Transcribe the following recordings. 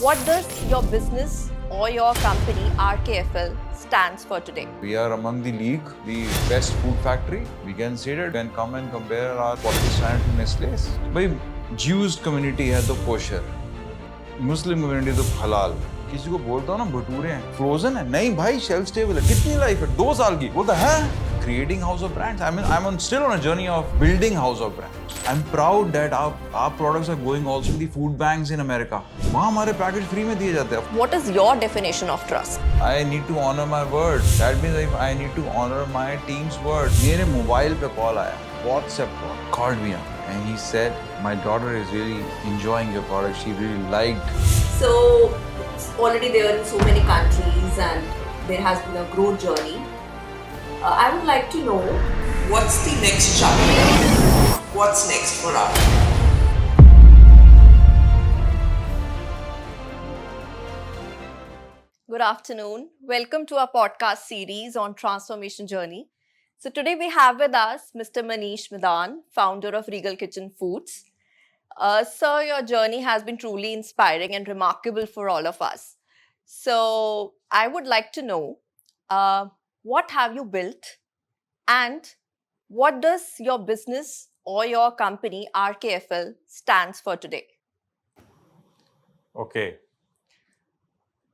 What does your business or your company RKFL stands for today? We are among the league, the best food factory. We can say that. We can come and compare our quality standard to Nestle's. भाई Jews community है तो kosher, Muslim community तो halal. किसी को बोलता हूँ ना भटूरे हैं, फ्रोजन है, नहीं भाई शेल्फ स्टेबल है, कितनी लाइफ है, 2 साल की, बोलता है creating house of brands. I'm still on a journey of building house of brands. I'm proud that our products are going also to the food banks in America. वहाँ हमारे package free में दिए जाते हैं. What is your definition of trust? I need to honor my word. That means I need to honor my team's word. मेरे mobile पे call आया, WhatsApp call, called me up, and he said, "My daughter is really enjoying your product. She really liked." So, it's already there in so many countries and there has been a growth journey. I would like to know what's the next chapter? What's next for us? Good afternoon. Welcome to our podcast series on transformation journey. So today we have with us Mr. Manish Midan, founder of Regal Kitchen Foods. Sir, your journey has been truly inspiring and remarkable for all of us. So I would like to know what have you built and what does your business or your company RKFL stands for today? Okay.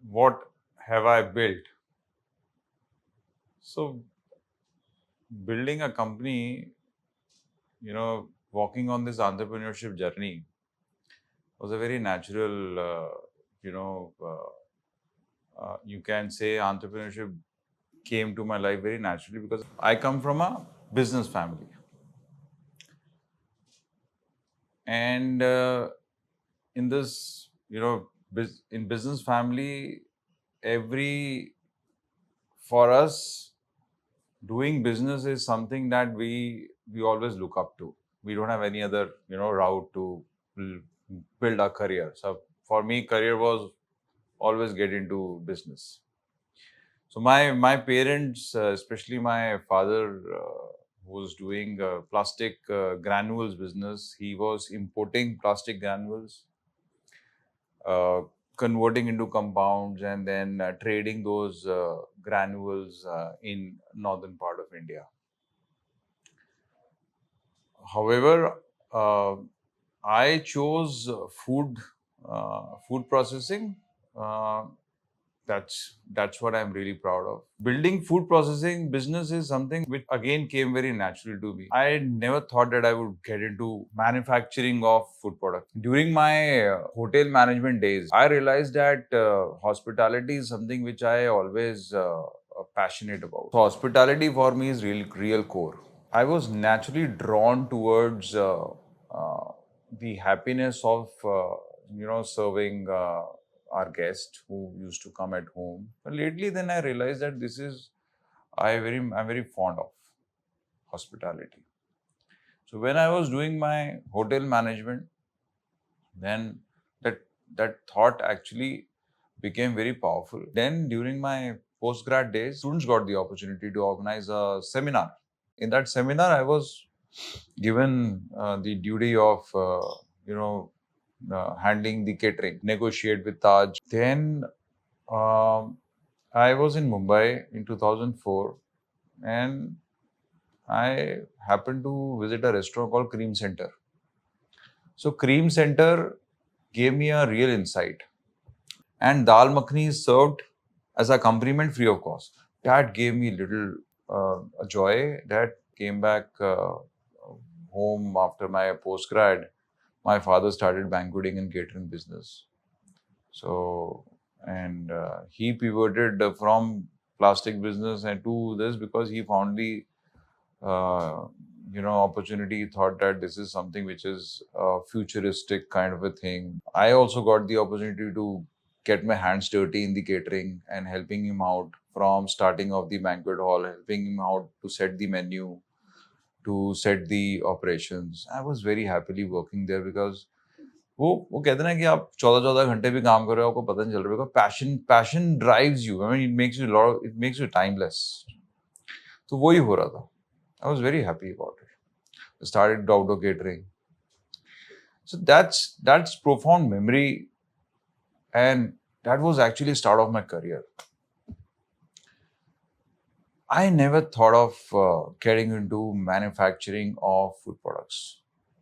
What have I built? So, building a company, walking on this entrepreneurship journey was a very natural, you can say entrepreneurship came to my life very naturally because I come from a business family. And in this, in business family, for us, doing business is something that we always look up to. We don't have any other, route to build our career. So for me, career was always get into business. So my parents, especially my father, who was doing plastic granules business, he was importing plastic granules, converting into compounds, and then trading those granules in northern part of India. However, I chose food processing. That's what I'm really proud of. Building food processing business is something which again came very naturally to me. I never thought that I would get into manufacturing of food products. During my hotel management days, I realized that hospitality is something which I always passionate about. So hospitality for me is real core. I was naturally drawn towards the happiness of serving our guests who used to come at home. But lately, then I realized that I'm very fond of hospitality. So when I was doing my hotel management, then that thought actually became very powerful. Then during my postgrad days, students got the opportunity to organize a seminar. In that seminar, I was given the duty of handling the catering, negotiate with Taj. Then I was in Mumbai in 2004 and I happened to visit a restaurant called Cream Center. So Cream Center gave me a real insight. And dal makhani is served as a accompaniment free of cost. That gave me little joy. That came back home after my postgrad. My father started banqueting and catering business. So, and he pivoted from plastic business and to this because he found the, opportunity. He thought that this is something which is a futuristic kind of a thing. I also got the opportunity to get my hands dirty in the catering and helping him out from starting of the banquet hall, helping him out to set the menu, to set the operations. I was very happily working there because वो कहते हैं ना कि आप 14 घंटे भी काम कर रहे हो आपको पता नहीं चल रहा है passion drives you. I mean it makes you timeless. तो वही हो रहा था. I was very happy about it. I started outdoor catering. So that's profound memory and that was actually start of my career. I never thought of getting into manufacturing of food products.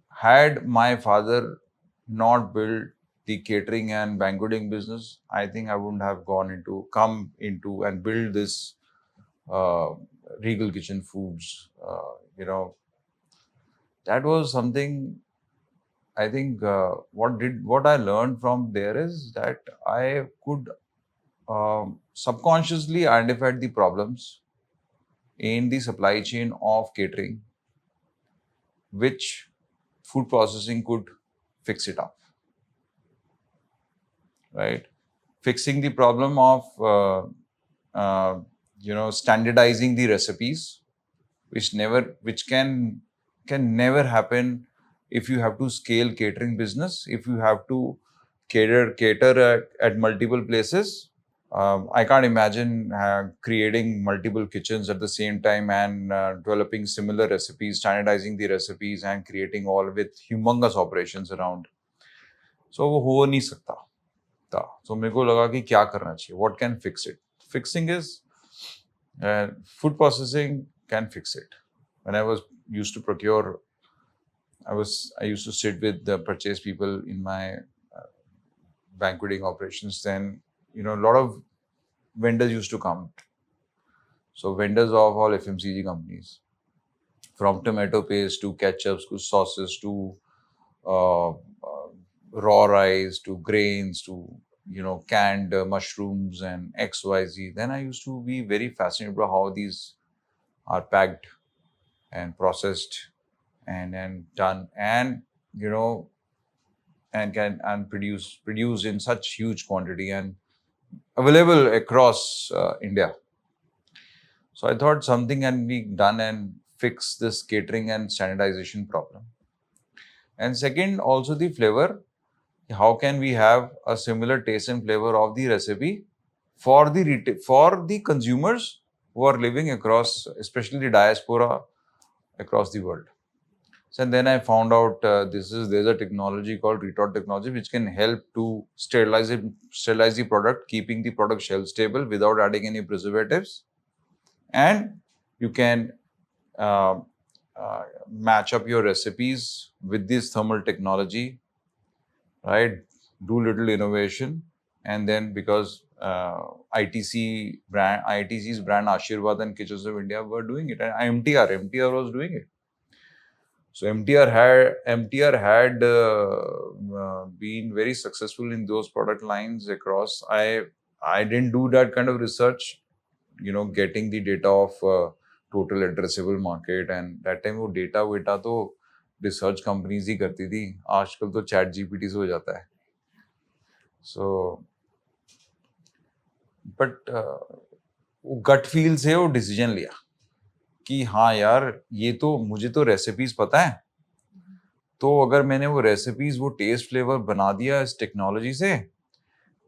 Had my father not built the catering and banqueting business, I think I wouldn't have come into and build this uh, Regal Kitchen Foods. That was something. I think what I learned from there is that I could subconsciously identify the problems in the supply chain of catering, which food processing could fix it up, right? Fixing the problem of standardizing the recipes, which can never happen if you have to scale catering business, if you have to cater at multiple places. I can't imagine creating multiple kitchens at the same time and developing similar recipes, standardizing the recipes, and creating all with humongous operations around. So वो हो नहीं सकता था. So मेरे को लगा कि क्या करना चाहिए. What can fix it? Fixing is food processing can fix it. When I was used to procure, I used to sit with the purchase people in my banqueting operations. Then a lot of vendors used to come. So vendors of all FMCG companies, from tomato paste to ketchups to sauces to raw rice to grains to canned mushrooms and XYZ. Then I used to be very fascinated about how these are packed and processed and done and and produced in such huge quantity and available across India. So I thought something can be done and fix this catering and standardization problem. And second, also the flavor. How can we have a similar taste and flavor of the recipe for the consumers who are living across, especially the diaspora across the world? So then I found out there's a technology called retort technology which can help to sterilize the product, keeping the product shelf stable without adding any preservatives, and you can match up your recipes with this thermal technology, right? Do little innovation, and then because ITC's brand Ashirwad and Kitchens of India were doing it, and MTR was doing it. So MTR had been very successful in those product lines across. I didn't do that kind of research, getting the data of total addressable market, and that time वो data तो research companies ही करती थी. आजकल तो chat GPT से हो जाता है. So, but वो gut feel से वो decision लिया कि हाँ यार, ये तो मुझे तो रेसिपीज पता है, तो अगर मैंने वो रेसिपीज वो टेस्ट फ्लेवर बना दिया इस टेक्नोलॉजी से,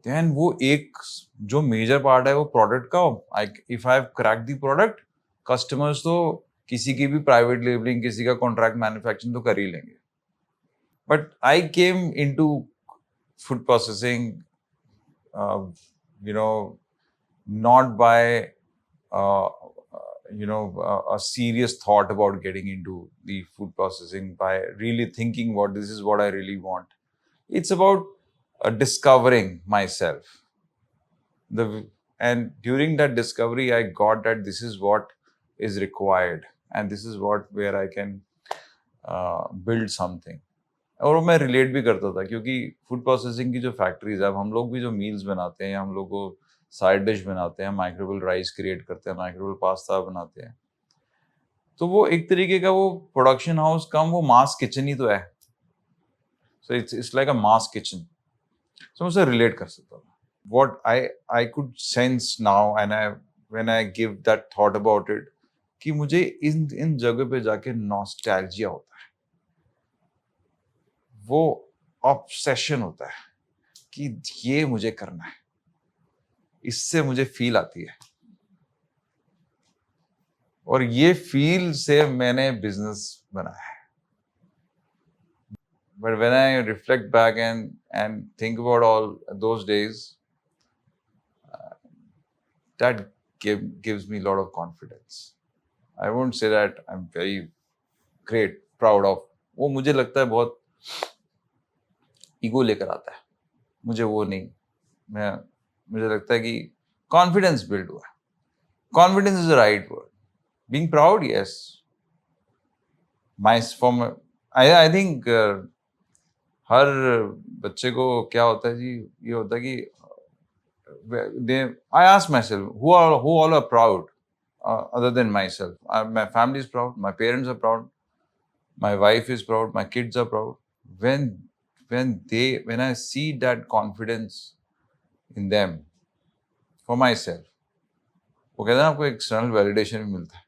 देन वो एक जो मेजर पार्ट है वो प्रोडक्ट का, if I have cracked the product, customers तो किसी की भी प्राइवेट लेबलिंग, किसी का कॉन्ट्रैक्ट मैन्युफैक्चरिंग तो कर ही लेंगे. But I came into food processing not by a serious thought about getting into the food processing, by really thinking this is what I really want. It's about discovering myself. And during that discovery, I got that this is what is required, and this is where I can build something. और मैं relate भी करता था, क्योंकि food processing की जो factories है, अब हम लोग भी जो मील्स बनाते हैं, हम लोग को साइड डिश बनाते हैं, माइक्रोवेव राइस क्रिएट करते हैं, माइक्रोवेव पास्ता बनाते हैं, तो वो एक तरीके का वो प्रोडक्शन हाउस कम वो मास किचन ही तो है. So it's like a mass kitchen. So मैं उससे रिलेट कर सकता था. What I could sense now and when I give that thought about it, कि मुझे इन जगह पे जाके नॉस्टैल्जिया होता है, वो ऑब्सेशन होता है कि ये मुझे करना है, इससे मुझे फील आती है, और ये फील से मैंने बिजनेस बनाया है. But when I reflect back and think about all those days, that gives me a lot of confidence. I won't say that I'm very great, proud of. वो मुझे लगता है बहुत ईगो लेकर आता है. मुझे वो नहीं. मुझे लगता है कि कॉन्फिडेंस बिल्ड हुआ है. Confidence is the right word. Being proud, yes. I think हर बच्चे को क्या होता है जी, ये होता है कि I ask myself, who all are proud other than myself? My family is proud, my parents are proud, my wife is proud, my kids are proud. When I see that confidence in them for myself, वो कहते हैं आपको external validation भी मिलता है,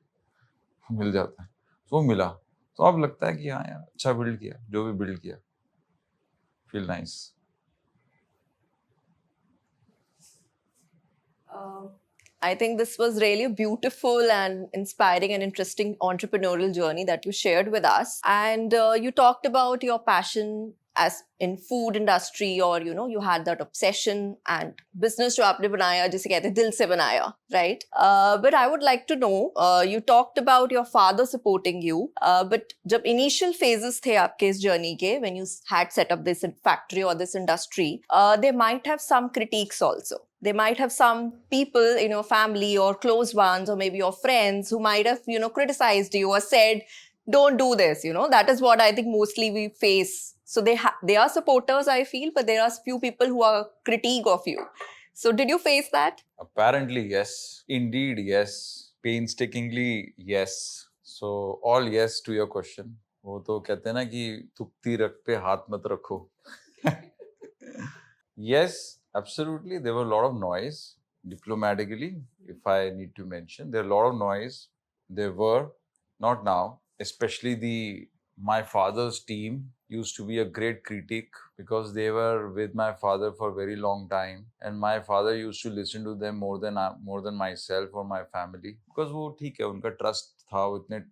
मिल जाता है. तो मिला तो अब लगता है कि हाँ यार अच्छा बिल्ड किया, जो भी बिल्ड किया, feel nice. I think this was really a beautiful and inspiring and interesting entrepreneurial journey that you shared with us. And you talked about your passion as in food industry, or you had that obsession and business जो आपने बनाया जिसे कहते हैं दिल से बनाया, right? But I would like to know, you talked about your father supporting you, but जब initial phases थे आपके इस journey के, when you had set up this factory or this industry, they might have some critiques also. They might have some people in your family or close ones or maybe your friends who might have, criticized you or said, don't do this, that is what I think mostly we face. So they are supporters, I feel, but there are few people who are critique of you. So did you face that? Apparently, yes. Indeed, yes. Painstakingly, yes. So all yes to your question. वो तो कहते हैं ना कि तुक्ति रख पे हाथ मत रखो. Yes, absolutely. There were a lot of noise. Diplomatically, if I need to mention, there are a lot of noise. There were, not now. Especially my father's team used to be a great critic because they were with my father for a very long time, and my father used to listen to them more than myself or my family, because वो ठीक है, उनका trust था, वो इतने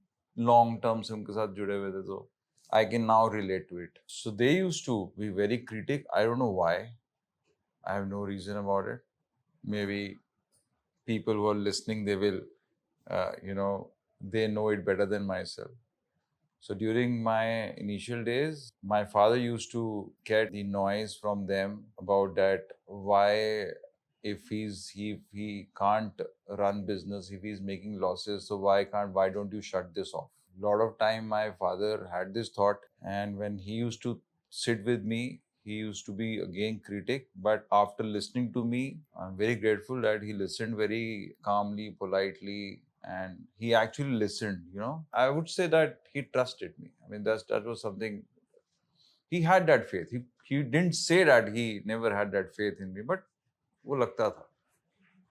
long term से उनके साथ जुड़े हुए थे, तो I can now relate to it. So they used to be very critic. I don't know why. I have no reason about it. Maybe people who are listening, they will, they know it better than myself. So during my initial days, my father used to get the noise from them about that, why if he can't run business, if he's making losses, so why don't you shut this off? A lot of time my father had this thought, and when he used to sit with me, he used to be again critic, but after listening to me, I'm very grateful that he listened very calmly, politely, and he actually listened. I would say that he trusted me. I mean, that was something. He had that faith. He didn't say that he never had that faith in me, but वो लगता था,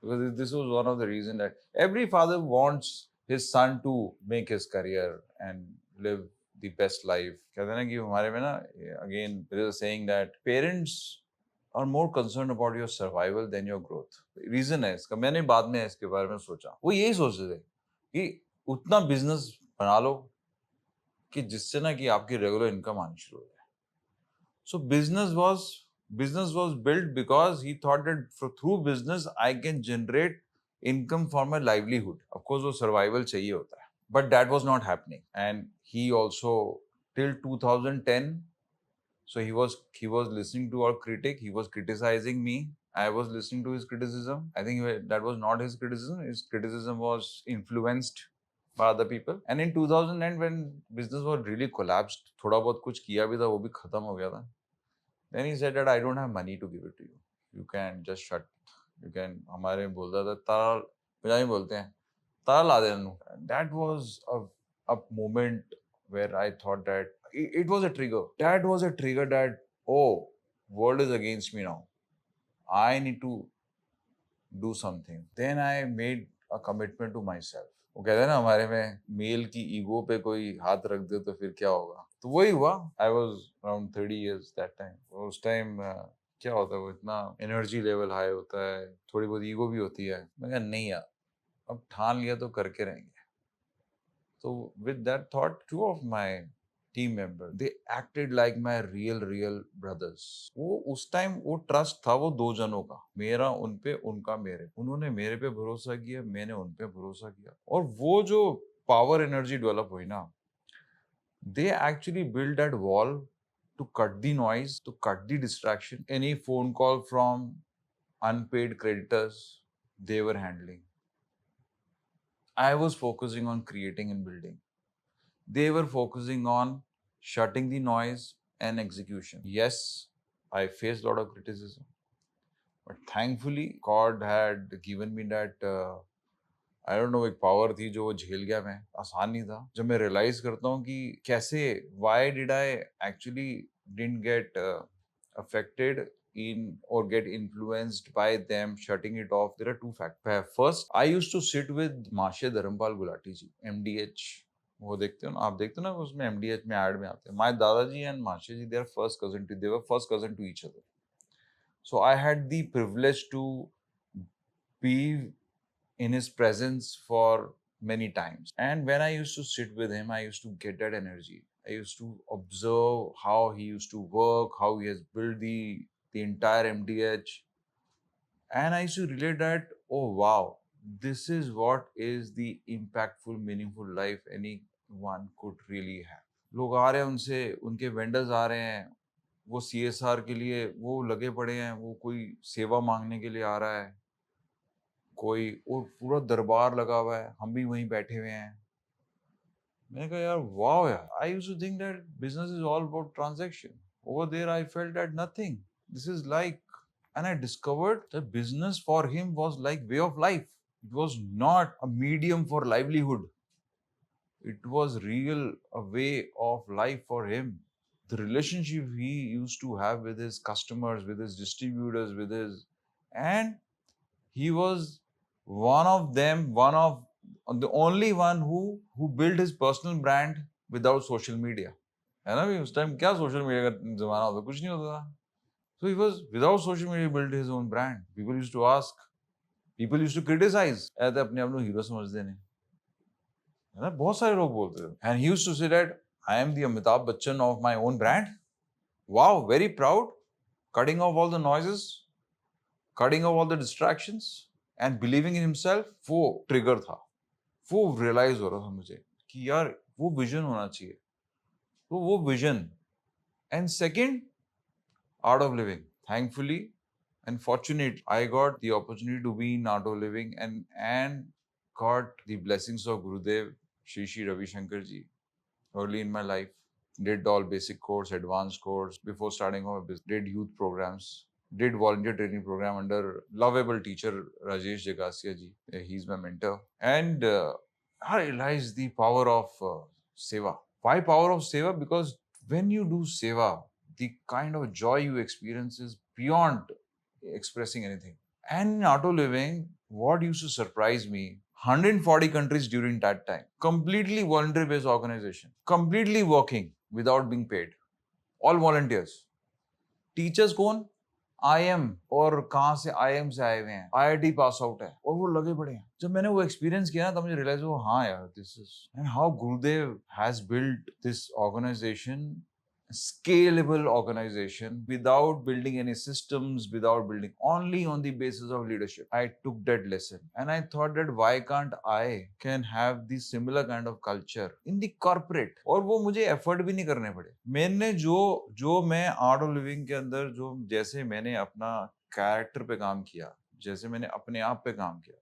because this was one of the reasons that every father wants his son to make his career and live the best life. कहते हैं ना कि हमारे में ना, again there is a saying that parents are more concerned about your survival than your growth. Reason है इसका, मैंने बाद में इसके बारे में सोचा, वो यही सोचते थे कि उतना बिजनेस बना लो कि जिससे ना कि आपकी रेगुलर इनकम आनी शुरू हो जाए. So business was built because he thought that through business I can generate income for my livelihood. Of course, वो survival चाहिए होता है, but that was not happening. And he also, till 2010, so he was listening to our critic. He was criticizing me. I was listening to his criticism. I think that was not his criticism. His criticism was influenced by other people. And in 2009, when business was really collapsed, थोड़ा बहुत कुछ किया भी था, वो भी खत्म हो गया था. Then he said that I don't have money to give it to you. You can just shut. You can. हमारे में बोलता था ताला, पंजाबी बोलते हैं ताला ला देना. That was a moment where I thought that it was a trigger. That was a trigger that, oh, world is against me now. I need to do something. Then I made a commitment to myself. वो कहते हैं ना हमारे में, mail की ego पे कोई हाथ रख दे तो फिर क्या होगा. तो वही हुआ. I was around 30 years that time. उस टाइम क्या होता है, वो इतना एनर्जी लेवल हाई होता है, थोड़ी बहुत ईगो भी होती है. मैं कहा नहीं यार, अब ठान लिया तो करके रहेंगे. So with that thought, two of my team member. They acted like my real brothers. वो उस टाइम वो ट्रस्ट था वो दो जनों का, मेरा उन पे, उनका मेरे। उन्होंने मेरे पे भरोसा किया, मैंने उन पे भरोसा किया, और वो जो पावर एनर्जी डेवलप हुई ना, they actually built that wall to cut the noise, to cut the distraction. Any phone call from unpaid creditors they were handling, I was focusing on creating and building. They were focusing on shutting the noise and execution. Yes, I faced a lot of criticism, but thankfully God had given me that I don't know, एक power थी जो वो झेल गया मैं। आसान नहीं था। जब मैं रियलाइज करता हूँ कि कैसे, why did I actually didn't get affected in or get influenced by them shutting it off, there are two factors. First, I used to sit with माशे धर्मपाल गुलाटी जी, MDH, वो देखते हो ना आप, देखते हो ना उसमें MDH में ऐड में आते हैं, my दादाजी and माशे जी, they were first cousin to each other. So I had the privilege to be in his presence for many times. And when I used to sit with him, I used to get that energy. I used to observe how he used to work, how he has built the entire MDH. And I used to relate that, oh wow, this is what is the impactful, meaningful life anyone could really have. लोग आ रहे हैं उनसे, उनके vendors आ रहे हैं, वो CSR के लिए वो लगे पड़े हैं, वो कोई सेवा मांगने के लिए आ रहा है, कोई और पूरा दरबार लगा हुआ है, हम भी वहीं बैठे हुए हैं। मैंने कहा यार वाओ यार, I used to think that business is all about transaction. Over there I felt that nothing, this is like, and I discovered that business for him was like way of life. It was not a medium for livelihood. It was real a way of life for him. The relationship he used to have with his customers, with his distributors, and he was one of them, the only one who built his personal brand without social media. है ना, उस time क्या social media का जमाना होता, कुछ नहीं होता था. So he was, without social media, he built his own brand. People used to ask, people used to criticize, ऐसे अपने आप को हीरो समझते नहीं, है ना, बहुत सारे लोग बोलते थे. And he used to say that I am the Amitabh Bachchan of my own brand. Wow, very proud, cutting off all the noises, cutting off all the distractions, and believing in himself. वो trigger था, वो realise हो रहा था मुझे कि यार वो विजन होना चाहिए. तो वो vision. And second, Art of Living. Thankfully and fortunate, I got the opportunity to be in Art of Living and got the blessings of Gurudev Shri Ravi Shankar ji early in my life. Did all basic course, advanced course before starting off business. Did youth programs. Did volunteer training program under lovable teacher Rajesh Jagasia ji. He's my mentor. And I realized the power of seva. Why power of seva? Because when you do seva, the kind of joy you experience is beyond expressing anything. And in Art of Living, what used to surprise me, 140 countries during that time, completely voluntary-based organization, completely working without being paid, all volunteers. Teachers कौन? IM, और कहाँ से IM से आए हुए हैं, IIT pass out है, और वो लगे पड़े हैं. जब मैंने वो एक्सपीरियंस किया ना, तब मुझे रियलाइज हुआ, हाँ यार, this is, and how Gurudev has built this organisation, scalable organization, without building any systems, without building, only on the basis of leadership. I took that lesson and I thought that why can't I can have the similar kind of culture in the corporate, और वो मुझे effort भी नहीं करने पड़े. मैंने जो मैं आर्ट ऑफ लिविंग के अंदर जो जैसे मैंने अपना कैरेक्टर पे काम किया, जैसे मैंने अपने आप पे काम किया,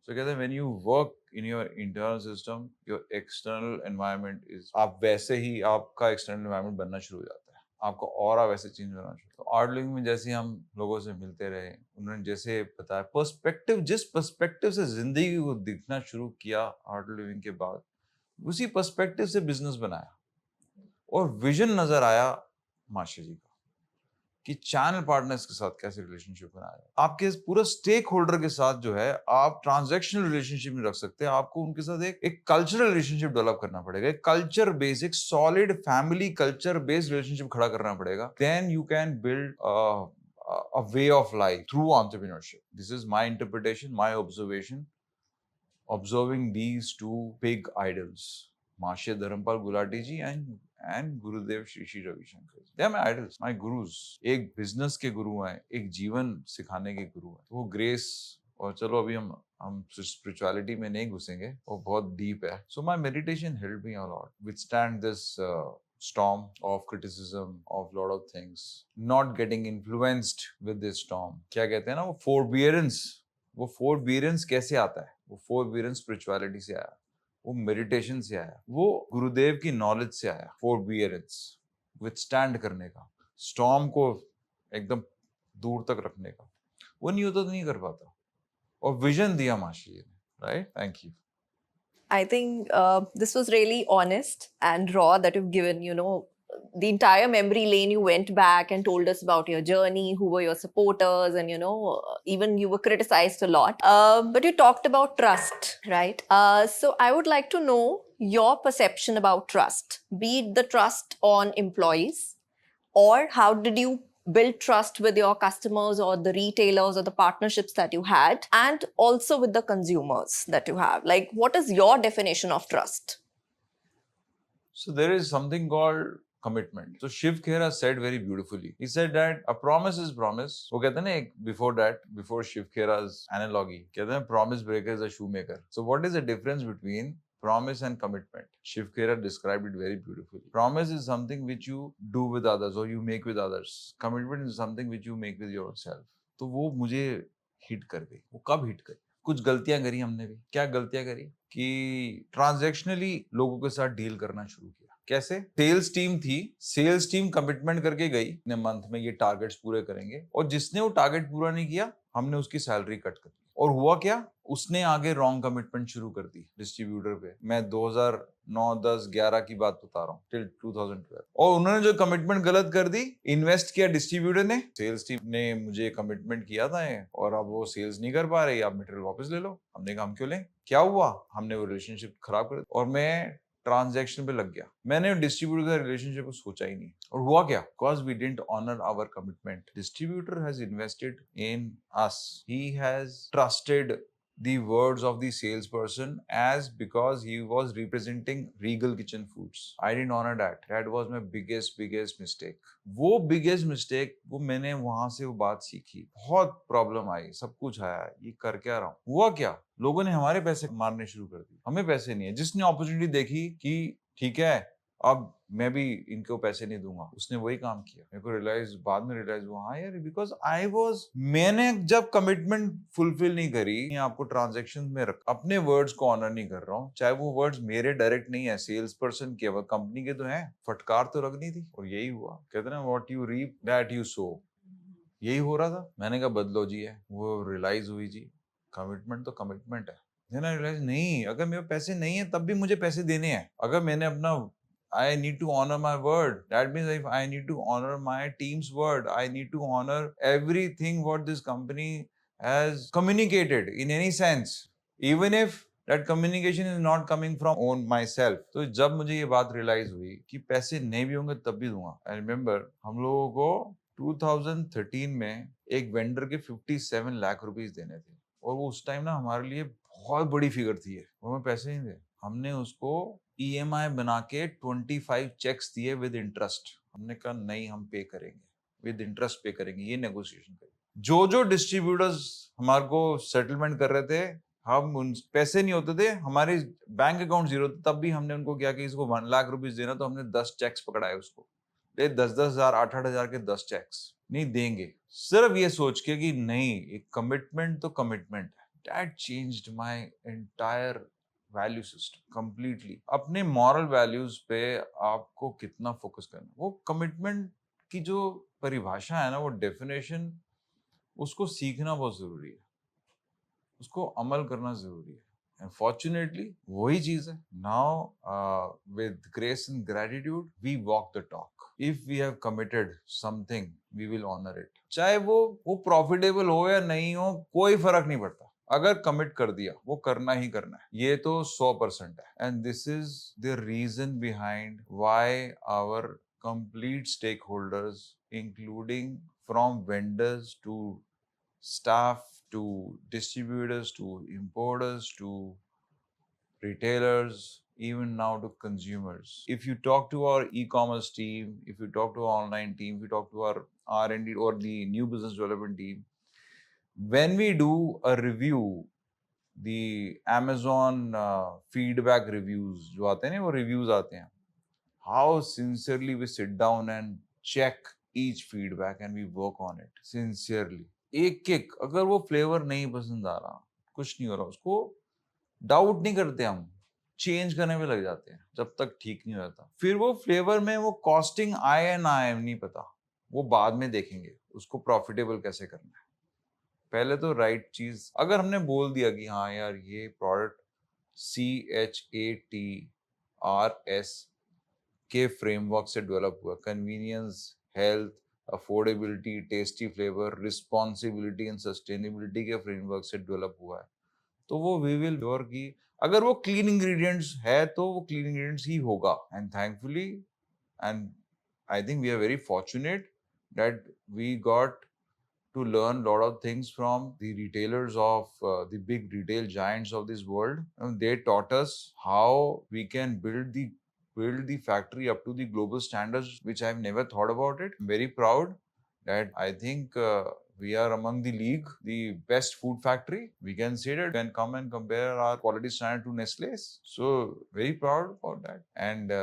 so कहते हैं when you work in your internal system, your external environment is, आप वैसे ही आपका external environment बनना शुरू हो जाता है, आपका ऑरा वैसे चेंज होना शुरू. तो आर्ट लिविंग में जैसे हम लोगों से मिलते रहे, उन्होंने जैसे बताया पर्सपेक्टिव, जिस पर्सपेक्टिव से जिंदगी को दिखना शुरू किया आर्ट लिविंग के बाद, उसी पर्सपेक्टिव से बिजनेस बनाया और विजन नजर आया माशे जी का कि चैनल पार्टनर्स के साथ कैसे रिलेशनशिप बनाया जाए. आपके पूरा स्टेक होल्डर के साथ जो है आप ट्रांजैक्शनल रिलेशनशिप नहीं रख सकते, आपको उनके साथ एक कल्चरल रिलेशनशिप डेवलप करना पड़ेगा, एक कल्चर बेस्ड, एक solid family culture based relationship खड़ा करना पड़ेगा. Then you can build a way of life through entrepreneurship. This is my interpretation, my observation, observing these two big idols, Mashe Dharampal Gulati ji and and Gurudev Shri Shri Ravi Shankar. They are my idols, my gurus. एक business के गुरु हैं, एक जीवन सिखाने के गुरु हैं. वो grace और चलो अभी हम spirituality में नहीं घुसेंगे, वो बहुत deep है. So my meditation helped me a lot withstand this storm of criticism of lot of things, not getting influenced with this storm. क्या कहते हैं ना वो forbearance कैसे आता है? वो forbearance spirituality से आया, वो मेडिटेशन से आया, वो गुरुदेव की नॉलेज से आया. forbearance, withstand करने का, storm को एकदम दूर तक रखने का, वो नहीं होता तो नहीं कर पाता. और विजन दिया माशी जी ने, right? Thank you. I think this was really honest and raw that you've given, the entire memory lane. You went back and told us about your journey, who were your supporters, and, even you were criticized a lot. But you talked about trust, right? So I would like to know your perception about trust, be it the trust on employees, or how did you build trust with your customers or the retailers or the partnerships that you had, and also with the consumers that you have. Like, what is your definition of trust? So there is something called commitment. So Shiv Khera said very beautifully. He said that a promise is promise. वो कहते हैं ना एक before Shiv Khera's analogy, कहते हैं promise breaker is a shoemaker. So what is the difference between promise and commitment? Shiv Khera described it very beautifully. Promise is something which you do with others or you make with others. Commitment is something which you make with yourself. तो वो मुझे hit कर गई. वो कब hit करी? कुछ गलतियां करी हमने भी. क्या गलतियां करी? कि ट्रांजैक्शनली लोगों के साथ डील करना शुरू किया. कैसे? सेल्स टीम थी, सेल्स टीम कमिटमेंट करके गई ने मंथ में ये टारगेट्स पूरे करेंगे, और जिसने वो टारगेट पूरा नहीं किया हमने उसकी सैलरी कट कर दी. और हुआ क्या? उसने आगे रॉन्ग कमिटमेंट शुरू कर दी डिस्ट्रीब्यूटर पे. मैं 2009, 10, 11 की बात बता रहा हूँ, टिल 2012. और उन्होंने जो कमिटमेंट गलत कर दी, इन्वेस्ट किया डिस्ट्रीब्यूटर ने, सेल्स टीम ने मुझे कमिटमेंट किया था और अब वो सेल्स नहीं कर पा रहे, आप मटेरियल वापस ले लो. हमने कहा हम क्यों लें? क्या हुआ? हमने वो रिलेशनशिप खराब कर दिया और मैं ट्रांजैक्शन पे लग गया. मैंने डिस्ट्रीब्यूटर का रिलेशनशिप को सोचा ही नहीं. और हुआ क्या? Because we didn't honour our commitment. Distributor has invested in us. He has trusted the words of the salesperson as because he was representing Regal Kitchen Foods. I didn't honor that. That was my biggest mistake. वो biggest mistake, वो मैंने वहां से वो बात सीखी. बहुत problem आई, सब कुछ आया, ये कर क्या रहा हूँ. हुआ क्या? लोगों ने हमारे पैसे मारने शुरू कर दिए. हमें पैसे नहीं है. जिसने अपॉर्चुनिटी देखी कि ठीक है अब मैं भी इनको पैसे नहीं दूंगा, उसने वही काम किया. मेरे को बाद में रियलाइज हुआ, हाँ यार, बिकॉज मैंने जब कमिटमेंट फुलफिल नहीं करी, आपको ट्रांजैक्शन में अपने वर्ड्स को ऑनर नहीं कर रहा हूँ, चाहे वो वर्ड्स मेरे डायरेक्ट नहीं है, सेल्स पर्सन के, वो कंपनी के तो हैं, फटकार तो लगनी थी. और यही हुआ. कहते ना, what you reap that you sow. यही हो रहा था. मैंने कहा बदलो जी है. वो रियलाइज हुई जी, कमिटमेंट तो कमिटमेंट है. रियलाइज नहीं, अगर मेरे पैसे नहीं है तब भी मुझे पैसे देने हैं. अगर मैंने अपना I need to honor my word. That means if I need to honor my team's word, I need to honor everything what this company has communicated in any sense, even if that communication is not coming from own myself. तो जब मुझे ये बात realise हुई कि पैसे नहीं भी होंगे तब भी दूंगा. I remember हम लोगों को 2013 में एक वेंडर के 57 लाख रुपीस देने थे, और वो उस टाइम ना हमारे लिए बहुत बड़ी फिगर थी. वो हमें पैसे नहीं दे. हमने उसको EMI बना के 25 चेक्स दिए विद इंटरेस्ट. हमने कहा नहीं, हम पे करेंगे, विद इंटरेस्ट पे करेंगे, ये नेगोशिएशन करेंगे. जो डिस्ट्रीब्यूटर्स हमारे को सेटलमेंट कर रहे थे, हम उन पैसे नहीं होते थे, हमारे बैंक अकाउंट जीरो थे, तब भी हमने उनको क्या कि इसको 1 लाख रुपीस देना, तो हमने 10 चेक्स पकड़ाए उसको. 10-10 हजार, 8-8 हजार के 10 चेक्स नहीं देंगे, सिर्फ ये सोच के कि नहीं, एक कमिटमेंट तो कमिटमेंट है. That changed my entire value system completely. अपने मॉरल वैल्यूज पे आपको कितना फोकस करना, वो कमिटमेंट की जो परिभाषा है ना, वो डेफिनेशन, उसको सीखना बहुत जरूरी है, उसको अमल करना जरूरी है. एंड फॉर्चुनेटली वही चीज है. Now with grace and gratitude we walk the talk. If we have committed something we will honour it. चाहे वो प्रॉफिटेबल हो या नहीं हो, कोई फर्क नहीं पड़ता. अगर कमिट कर दिया, वो करना ही करना है. ये तो 100% है. And this is the reason behind why our complete stakeholders, including from vendors to staff to distributors to importers to retailers, even now to consumers. If you talk to our e-commerce team, if you talk to our online team, if you talk to our R&D or the new business development team, when we do a review, the Amazon feedback reviews जो आते हैं ना, वो reviews आते हैं. How sincerely we sit down and check each feedback and we work on it sincerely. एक अगर वो फ्लेवर नहीं पसंद आ रहा, कुछ नहीं हो रहा, उसको डाउट नहीं करते हम, चेंज करने में लग जाते हैं जब तक ठीक नहीं होता. फिर वो फ्लेवर में वो कॉस्टिंग आए ना आए नहीं पता, वो बाद में देखेंगे उसको प्रॉफिटेबल कैसे करना है. पहले तो राइट चीज अगर हमने बोल दिया कि हाँ यार ये प्रोडक्ट CHATRS के फ्रेमवर्क से डेवलप हुआ, convenience, health, affordability, tasty flavour, responsibility and sustainability के फ्रेमवर्क से डेवलप हुआ है, तो वो वी विल श्योर की अगर वो क्लीन इंग्रेडिएंट्स है तो वो क्लीन इंग्रेडिएंट्स ही होगा. And thankfully and I think we are very fortunate that we got to learn a lot of things from the retailers of the big retail giants of this world. And they taught us how we can build the factory up to the global standards, which I've never thought about it. I'm very proud that I think we are among the league, the best food factory. We can say that we can come and compare our quality standard to Nestle's. So very proud about that. And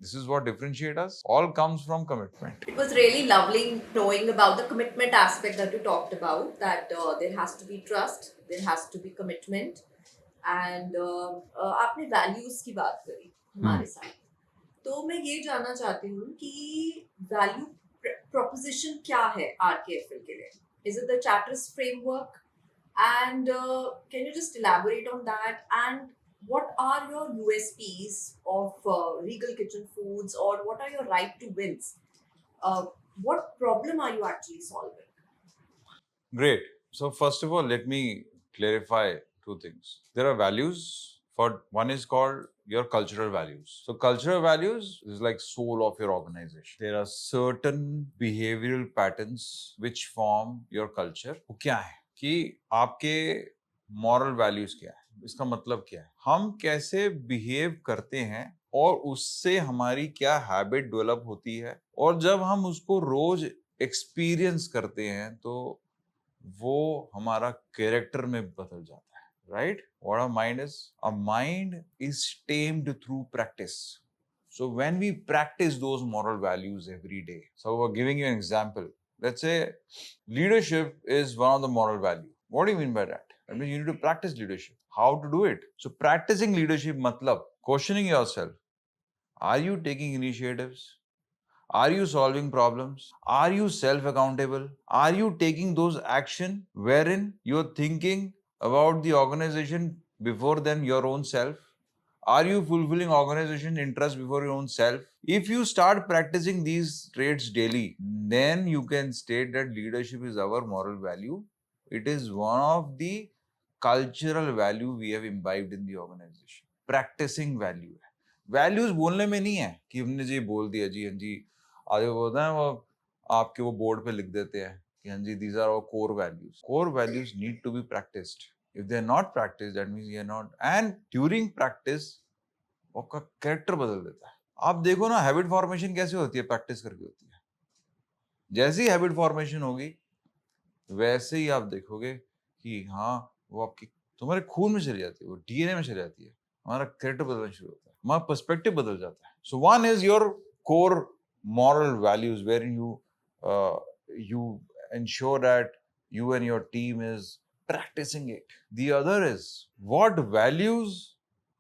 this is what differentiates us. All comes from commitment. It was really lovely knowing about the commitment aspect that you talked about, that there has to be trust, there has to be commitment, and आपने values की बात करी हमारे साथ. तो मैं ये जानना चाहती हूँ कि value proposition क्या है RKFL के लिए? Is it the Chatter's framework? And can you just elaborate on that? And what are your USPs of Regal Kitchen Foods, or what are your right to wins? What problem are you actually solving? Great. So first of all, let me clarify two things. There are values. For one is called your cultural values. So cultural values is like soul of your organization. There are certain behavioral patterns which form your culture. वो क्या है कि आपके moral values क्या है, इसका मतलब क्या है, हम कैसे behave करते हैं और उससे हमारी क्या habit develop होती है, और जब हम उसको रोज experience करते हैं तो वो हमारा character में बदल जाता है. Right? What a mind is? A mind is tamed through practice. So when we practice those moral values every day, so we're giving you an example. Let's say leadership is one of the moral value. What do you mean by that? I mean, you need to practice leadership. How to do it? So practicing leadership matlab questioning yourself. Are you taking initiatives? Are you solving problems? Are you self-accountable? Are you taking those action wherein you're thinking about the organization before than your own self? Are you fulfilling organization interest before your own self? If you start practicing these traits daily, then you can state that leadership is our moral value. It is one of the cultural value we have imbibed in the organization. Practicing value है. Values बोलने में नहीं है कि हमने जी बोल दिया जी, हाँ जी आगे बोलता है वो आपके वो बोर्ड पे लिख देते हैं कि हाँ जी these are our core values. Core values need to be practiced. If they are not practiced, that means you are not. And during practice, आपका कैरेक्टर बदल देता है. आप देखो ना हैबिट फॉर्मेशन कैसे होती है, प्रैक्टिस करके होती है. जैसे ही हैबिट फॉर्मेशन होगी वैसे ही आप देखोगे कि हाँ वो आपकी तुम्हारे खून में चली जाती है, वो डीएनए में चली जाती है, हमारा कैरेक्टर बदलना शुरू होता है, हमारा पर्सपेक्टिव बदल जाता है. So one is your core moral values wherein you ensure that you and your team is practicing it. The other is what values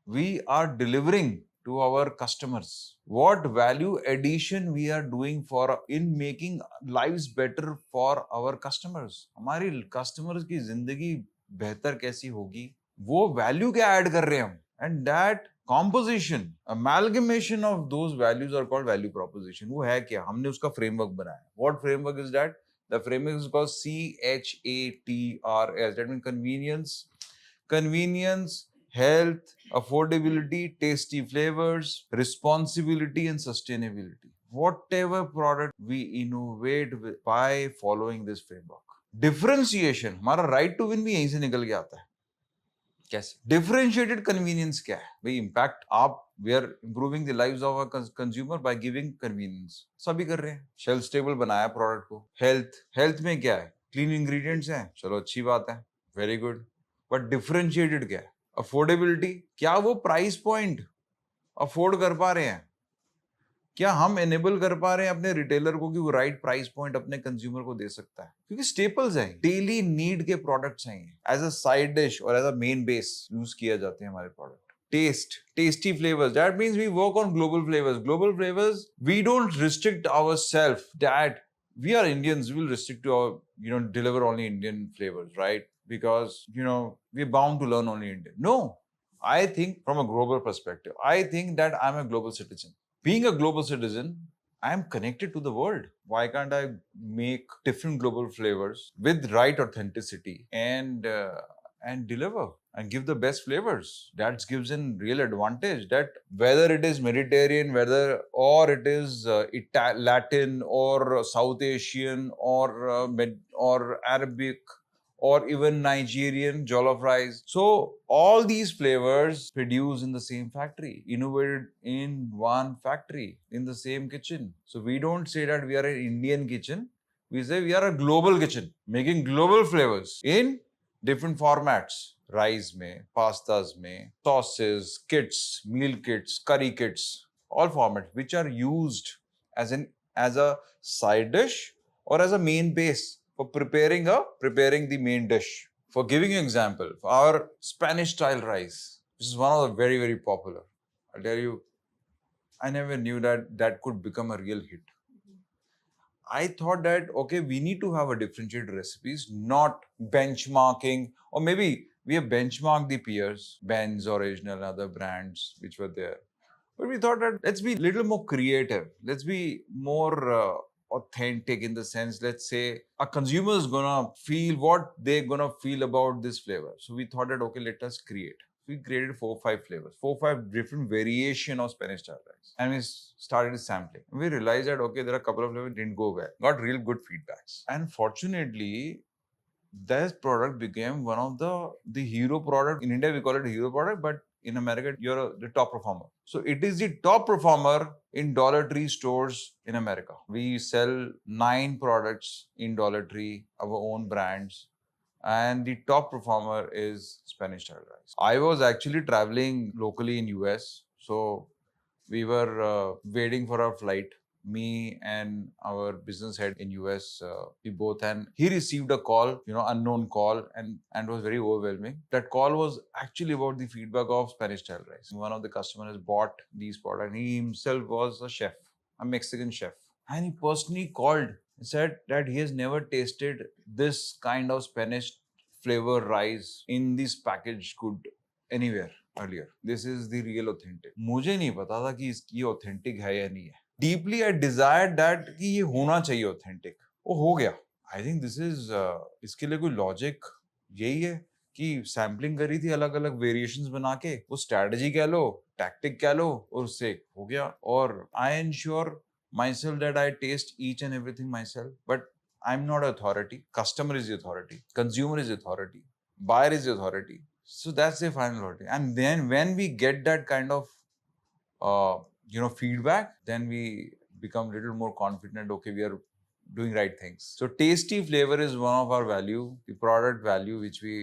we are delivering to our customers. What value addition we are doing for in making lives better for our customers. हमारी customers की जिंदगी बेहतर कैसी होगी, वो value क्या add कर रहे हैं हम. And that composition, amalgamation of those values are called value proposition. वो है क्या, हमने उसका framework बनाया. What framework is that? The framework is called CHATRS. That means convenience, health, affordability, tasty flavors, responsibility and sustainability. Whatever product we innovate by following this framework. Differentiation, हमारा right to win भी यहीं से निकल के आता है. कैसे? Differentiated convenience क्या है भाई? इम्पैक्ट आप we are improving the lives of a consumer by giving convenience, सभी कर रहे हैं। शेल्फ स्टेबल बनाया प्रोडक्ट को। हेल्थ में क्या है? क्लीन इंग्रेडिएंट्स हैं, चलो अच्छी बात है, वेरी गुड। बट डिफरेंशिएटेड क्या है? अफोर्डेबिलिटी, क्या वो प्राइस पॉइंट अफोर्ड कर पा रहे हैं? क्या हम एनेबल कर पा रहे हैं अपने रिटेलर को कि वो राइट प्राइस पॉइंट अपने कंज्यूमर को दे सकता है? क्योंकि स्टेपल्स हैं, डेली नीड के प्रोडक्ट्स हैं, एज अ साइड डिश और as a main base use किया जाते हैं हमारे product. tasty flavors, that means we work on global flavors. We don't restrict ourselves that we are Indians, we will restrict to our deliver only Indian flavors, right? Because we're bound to learn only Indian. No, I think from a global perspective, I think that I'm a global citizen. Being a global citizen, I am connected to the world. Why can't I make different global flavors with right authenticity and deliver and give the best flavors? That gives a real advantage. That whether it is Mediterranean, or it is Latin or South Asian or Arabic or even Nigerian jollof rice. So all these flavors produced in the same factory, innovated in one factory, in the same kitchen. So we don't say that we are an Indian kitchen. We say we are a global kitchen, making global flavors in different formats. Rice mein, pastas mein, sauces, kits, meal kits, curry kits, all formats which are used as a side dish or as a main base for preparing the main dish. For giving you an example, for our Spanish style rice, which is one of the very, very popular, I'll tell you, I never knew that could become a real hit. I thought that, okay, we need to have a differentiated recipes, not benchmarking, or maybe we have benchmarked the peers, Ben's, Original, and other brands which were there. But we thought that let's be a little more creative. Let's be more authentic in the sense, let's say a consumer is gonna feel what they're gonna feel about this flavor. So we thought that, okay, let us create. We created 4-5 flavors, 4-5 different variation of Spanish style rice. And we started sampling. We realized that, okay, there are a couple of flavors didn't go well. Got real good feedbacks. And fortunately, this product became one of the hero product. In India, we call it a hero product, but in America, you're the top performer. So it is the top performer in Dollar Tree stores in America. We sell 9 products in Dollar Tree, our own brands. And the top performer is Spanish style rice. I was actually traveling locally in US. So we were waiting for our flight. Me and our business head in US, we both, and he received a call, unknown call, and was very overwhelming. That call was actually about the feedback of Spanish style rice. One of the customers bought these products. He himself was a chef, a Mexican chef, and he personally called and said that he has never tasted this kind of Spanish flavor rice in this packaged good anywhere earlier. This is the real authentic. मुझे नहीं पता था कि ये authentic है या नहीं है. Deeply I desired that कि ये होना चाहिए authentic. वो हो गया. I think this is इसके लिए कोई logic यही है कि सैम्पलिंग करी थी अलग अलग वेरिएशंस बना के, वो स्ट्रैटेजी कह लो, टैक्टिक कह लो, और उससे हो गया. और आई ensure myself that I taste each and everything myself, but I'm not authority. Customer is the authority. Consumer is the authority. Buyer is the authority. So that's the final authority. And then when we get that kind of feedback, then we become a little more confident. Okay, we are doing right things. So tasty flavor is one of our value, the product value which we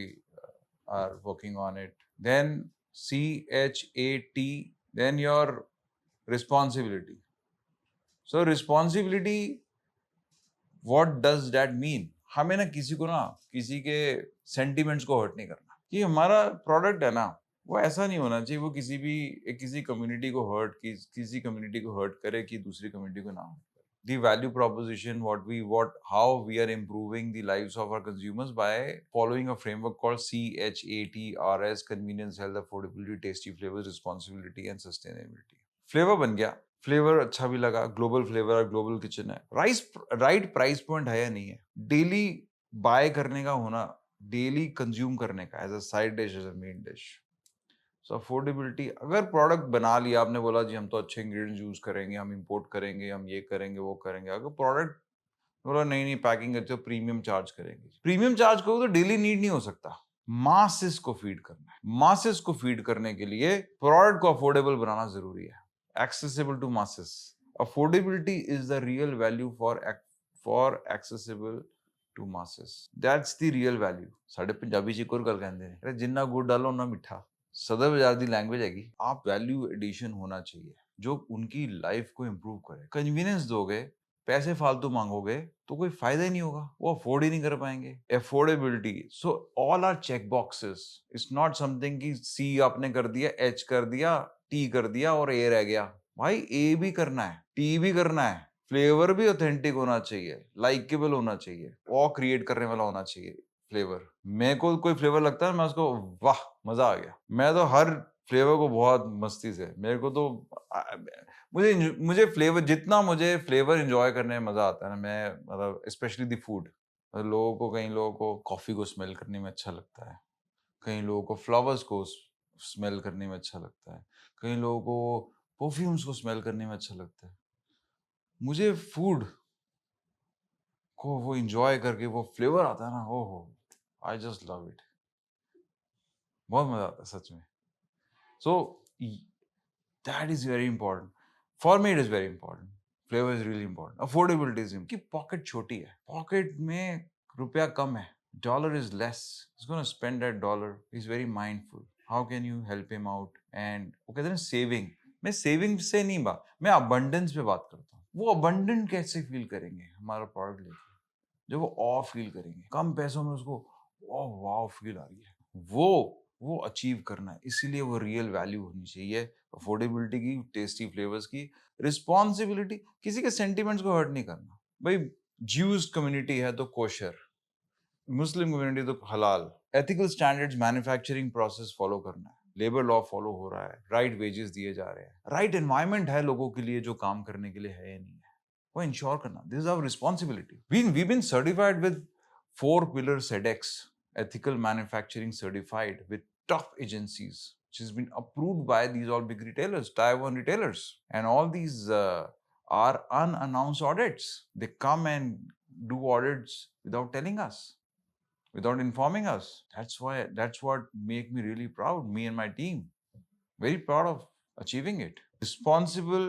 are working on it. Then CHAT. Then your responsibility. So responsibility, what does that mean? हमें ना किसी के sentiments को hurt नहीं करना. कि हमारा product है ना, वो ऐसा नहीं होना चाहिए वो किसी community को hurt करे कि दूसरी community को ना hurt करे. The value proposition, how we are improving the lives of our consumers by following a framework called CHATRS: convenience, health, affordability, tasty flavors, responsibility and sustainability. Flavor बन गया. Flavour अच्छा भी लगा, ग्लोबल फ्लेवर और global kitchen है. Right price point है या नहीं है, डेली बाय करने का होना, डेली कंज्यूम करने का as a side dish, as a main dish. So affordability, अगर प्रोडक्ट बना लिया आपने, बोला जी हम तो अच्छे इंग्रेडिएंट्स यूज करेंगे, हम इंपोर्ट करेंगे, हम ये करेंगे वो करेंगे, अगर प्रोडक्ट बोला नहीं पैकिंग अच्छे, प्रीमियम चार्ज करेंगे. प्रीमियम चार्ज करो तो डेली नीड नहीं हो सकता. मासेस को फीड करना है। मासेस को फीड करने के लिए प्रोडक्ट को अफोर्डेबल बनाना जरूरी है, accessible to masses. Affordability is the real value for accessible to masses, that's the real value. साडे पंजाबी च कोर गल कहंदे ने, जिन्ना गुड़ डालो उन्ना मिठा। सदर बाजार दी लैंग्वेज हैगी। आप वैल्यू एडिशन होना चाहिए जो उनकी लाइफ को इंप्रूव करे। कन्वीनियंस दोगे, पैसे फालतू मांगोगे तो कोई फायदा ही नहीं होगा, वो अफोर्ड ही नहीं कर पाएंगे। Affordability, so all are check boxes. It's not something कि सी आपने कर दिया, एच कर दिया, टी कर दिया और ए रह गया। भाई ए भी करना है, टी भी करना है, फ्लेवर भी ऑथेंटिक होना चाहिए, लाइकेबल होना चाहिए, और क्रिएट करने वाला होना चाहिए फ्लेवर। मेरे को कोई फ्लेवर लगता है मैं उसको वाह मजा आ गया, मैं तो हर फ्लेवर को बहुत मस्ती से, मेरे को तो मुझे फ्लेवर, जितना मुझे फ्लेवर एंजॉय करने में मजा आता है ना, मैं मतलब स्पेशली द फूड। लोगों को, कई लोगों को कॉफी को स्मेल करने में अच्छा लगता है, कई लोगों को फ्लावर्स को स्मेल करने में अच्छा लगता है, कई लोगों को परफ्यूम्स को स्मेल करने में अच्छा लगता है। मुझे फूड को वो एंजॉय करके वो फ्लेवर आता है ना, हो आई जस्ट लव इट, बहुत मजा आता है सच में। So that is very important for me, it is very important. Flavour is really important. Affordability is कि पॉकेट छोटी है, पॉकेट में रुपया कम है, dollar is less, is gonna spend that dollar, is very mindful, how can you help him out. And वो कहते हैं saving, मैं सेविंग से नहीं बात, मैं अबंडेंस पे बात करता हूँ। वो अबंडेंट कैसे फील करेंगे हमारा प्रोडक्ट लेके, जब वो ऑ फील करेंगे, कम पैसों में उसको वाव फील आ रही है, वो अचीव करना है। इसीलिए वो रियल वैल्यू होनी चाहिए अफोर्डेबिलिटी की, टेस्टी फ्लेवर्स की। रिस्पॉन्सिबिलिटी, किसी के सेंटिमेंट्स को हर्ट नहीं करना। भाई ज्यूज कम्युनिटी है तो कोशर, मुस्लिम कम्युनिटी तो हलाल। Ethical standards, manufacturing process follow करना है, लेबर लॉ फॉलो हो रहा है, राइट वेजेस दिए जा रहे हैं, राइट एनवायरमेंट है लोगों के लिए जो काम करने के लिए है या नहीं है, वो इंश्योर करना। This is our responsibility. We been certified with 4 pillar SEDEX, ethical manufacturing certified with top agencies, which has been approved by these all big retailers, Tier 1 retailers. And all these are unannounced audits. They come and do audits without telling us, without informing us. That's what make me really proud, me and my team. Very proud of achieving it. Responsible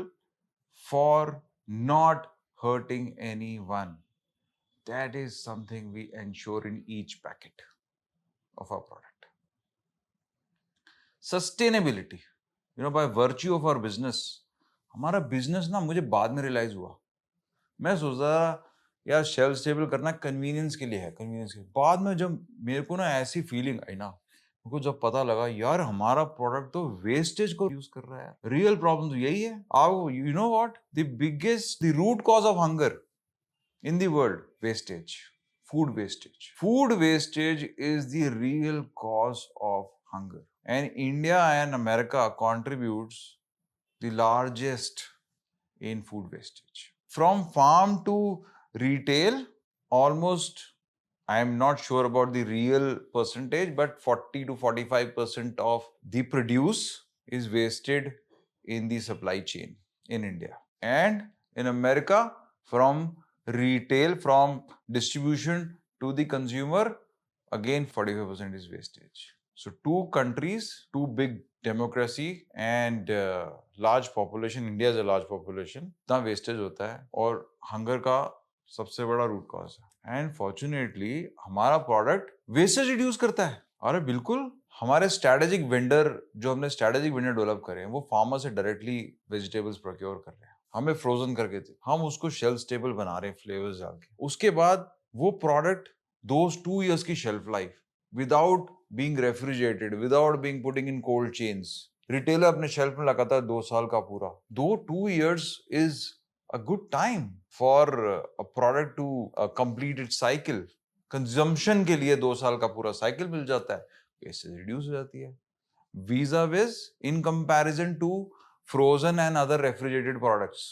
for not hurting anyone. That is something we ensure in each packet of our product. Sustainability, by virtue of our business, हमारा business ना, मुझे बाद में realise हुआ, मैं सोचा यार shelf stable करना कन्वीनियंस के लिए है, कन्वीनियंस के लिए। बाद में जब मेरे को ना ऐसी फीलिंग आई ना, मेरे को जब पता लगा यार हमारा प्रोडक्ट तो वेस्टेज को यूज कर रहा है। रियल प्रॉब्लम तो यही है। आप you know what the root cause of hunger in the world? Wastage, food wastage. Food wastage is the real cause of hunger, and India and America contributes the largest in food wastage. From farm to retail, almost, I am not sure about the real percentage, but 40 to 45% of the produce is wasted in the supply chain in India. And in America, from retail, from distribution to the consumer, again 45% is wastage. So 2 countries, 2 big democracy and large population, India is a large population, इतना wastage होता है और hunger का सबसे बड़ा root cause है। And fortunately हमारा product wastage reduce करता है। अरे बिल्कुल, हमारे strategic vendor, जो हमने strategic vendor develop करे हैं, वो farmer से directly vegetables procure कर रहे हैं, हमें फ्रोजन करके थे, हम उसको शेल्फ स्टेबल बना रहे हैं फ्लेवर्स डाल के। उसके बाद वो प्रोडक्ट 2 years की shelf life, without being refrigerated, without being putting in cold chains, retailer अपने शेल्फ में लगाता है 2 साल का पूरा। 2 years is a good time for a product to complete its cycle. Consumption के लिए 2 साल का पूरा साइकिल मिल जाता है, वेस्टेज रिड्यूस हो जाती है। Vis a vis in comparison to frozen and other refrigerated products.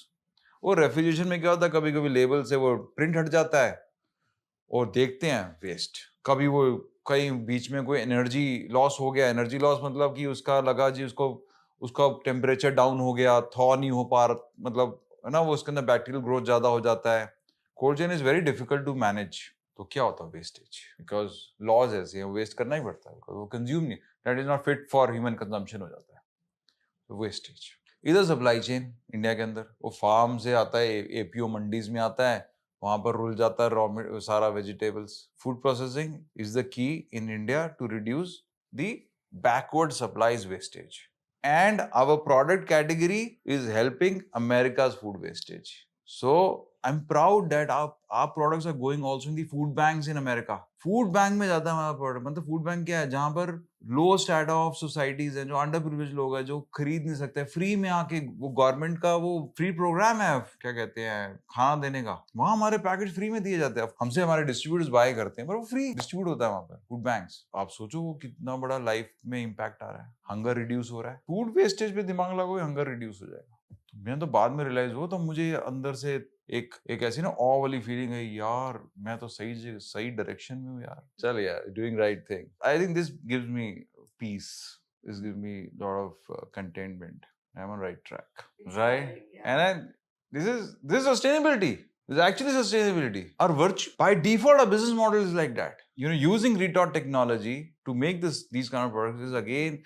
वो रेफ्रिजरेशन में क्या होता है, कभी कभी लेबल से वो प्रिंट हट जाता है और देखते हैं वेस्ट। कभी वो कहीं बीच में कोई एनर्जी लॉस हो गया, एनर्जी लॉस मतलब कि उसका लगा जी उसका टेम्परेचर डाउन हो गया, थॉ नहीं हो पा रहा, मतलब है ना, वो उसके अंदर बैक्टीरियल ग्रोथ ज्यादा हो जाता है। Cold chain is very difficult to manage, तो क्या होता है वेस्टेज, बिकॉज लॉज ऐसे हैं, वेस्ट करना ही पड़ता है, बिकॉज वो कंज्यूम नहीं, that is not fit for human consumption हो जाता है, तो वेस्टेज। इधर सप्लाई चेन इंडिया के अंदर, वो फार्म से आता है, एपीओ मंडीज में आता है, वहां पर रुल जाता है सारा vegetables. Food processing is the key in India to reduce the backward supplies wastage, and our product category is helping America's food wastage. So I'm proud that our products are going also in the food banks in America. Food bank में जाता है हमारा product, मतलब food bank क्या है, जहां पर लो स्टैटा of societies हैं, जो अंडर प्रिविलेज लोग हैं, जो खरीद नहीं सकते, फ्री में आके, वो गवर्नमेंट का वो फ्री प्रोग्राम है, क्या कहते हैं, खाना देने का, वहां हमारे पैकेज फ्री में दिए जाते हैं, हमसे हमारे डिस्ट्रीब्यूटर्स बाय करते हैं, पर वो फ्री डिस्ट्रीब्यूट होता है वहां पर फूड बैंक्स। आप सोचो वो कितना बड़ा लाइफ में इम्पैक्ट आ रहा है, हंगर रिड्यूस हो रहा है। फूड वेस्टेज पे दिमाग लगाओ, हंगर रिड्यूस हो जाएगा। मैं तो बाद में रियलाइज हुआ, तो मुझे अंदर से एक ऐसी ना ऑ वाली फीलिंग है, यार मैं तो सही डायरेक्शन में हूँ यार, चल यार, doing right thing. I think this gives me peace, this gives me lot of contentment, I am on right track, right? And this is sustainability. This is actually sustainability. Our virtue, by default, our business model is like that. Using retort technology to make these kind of products is again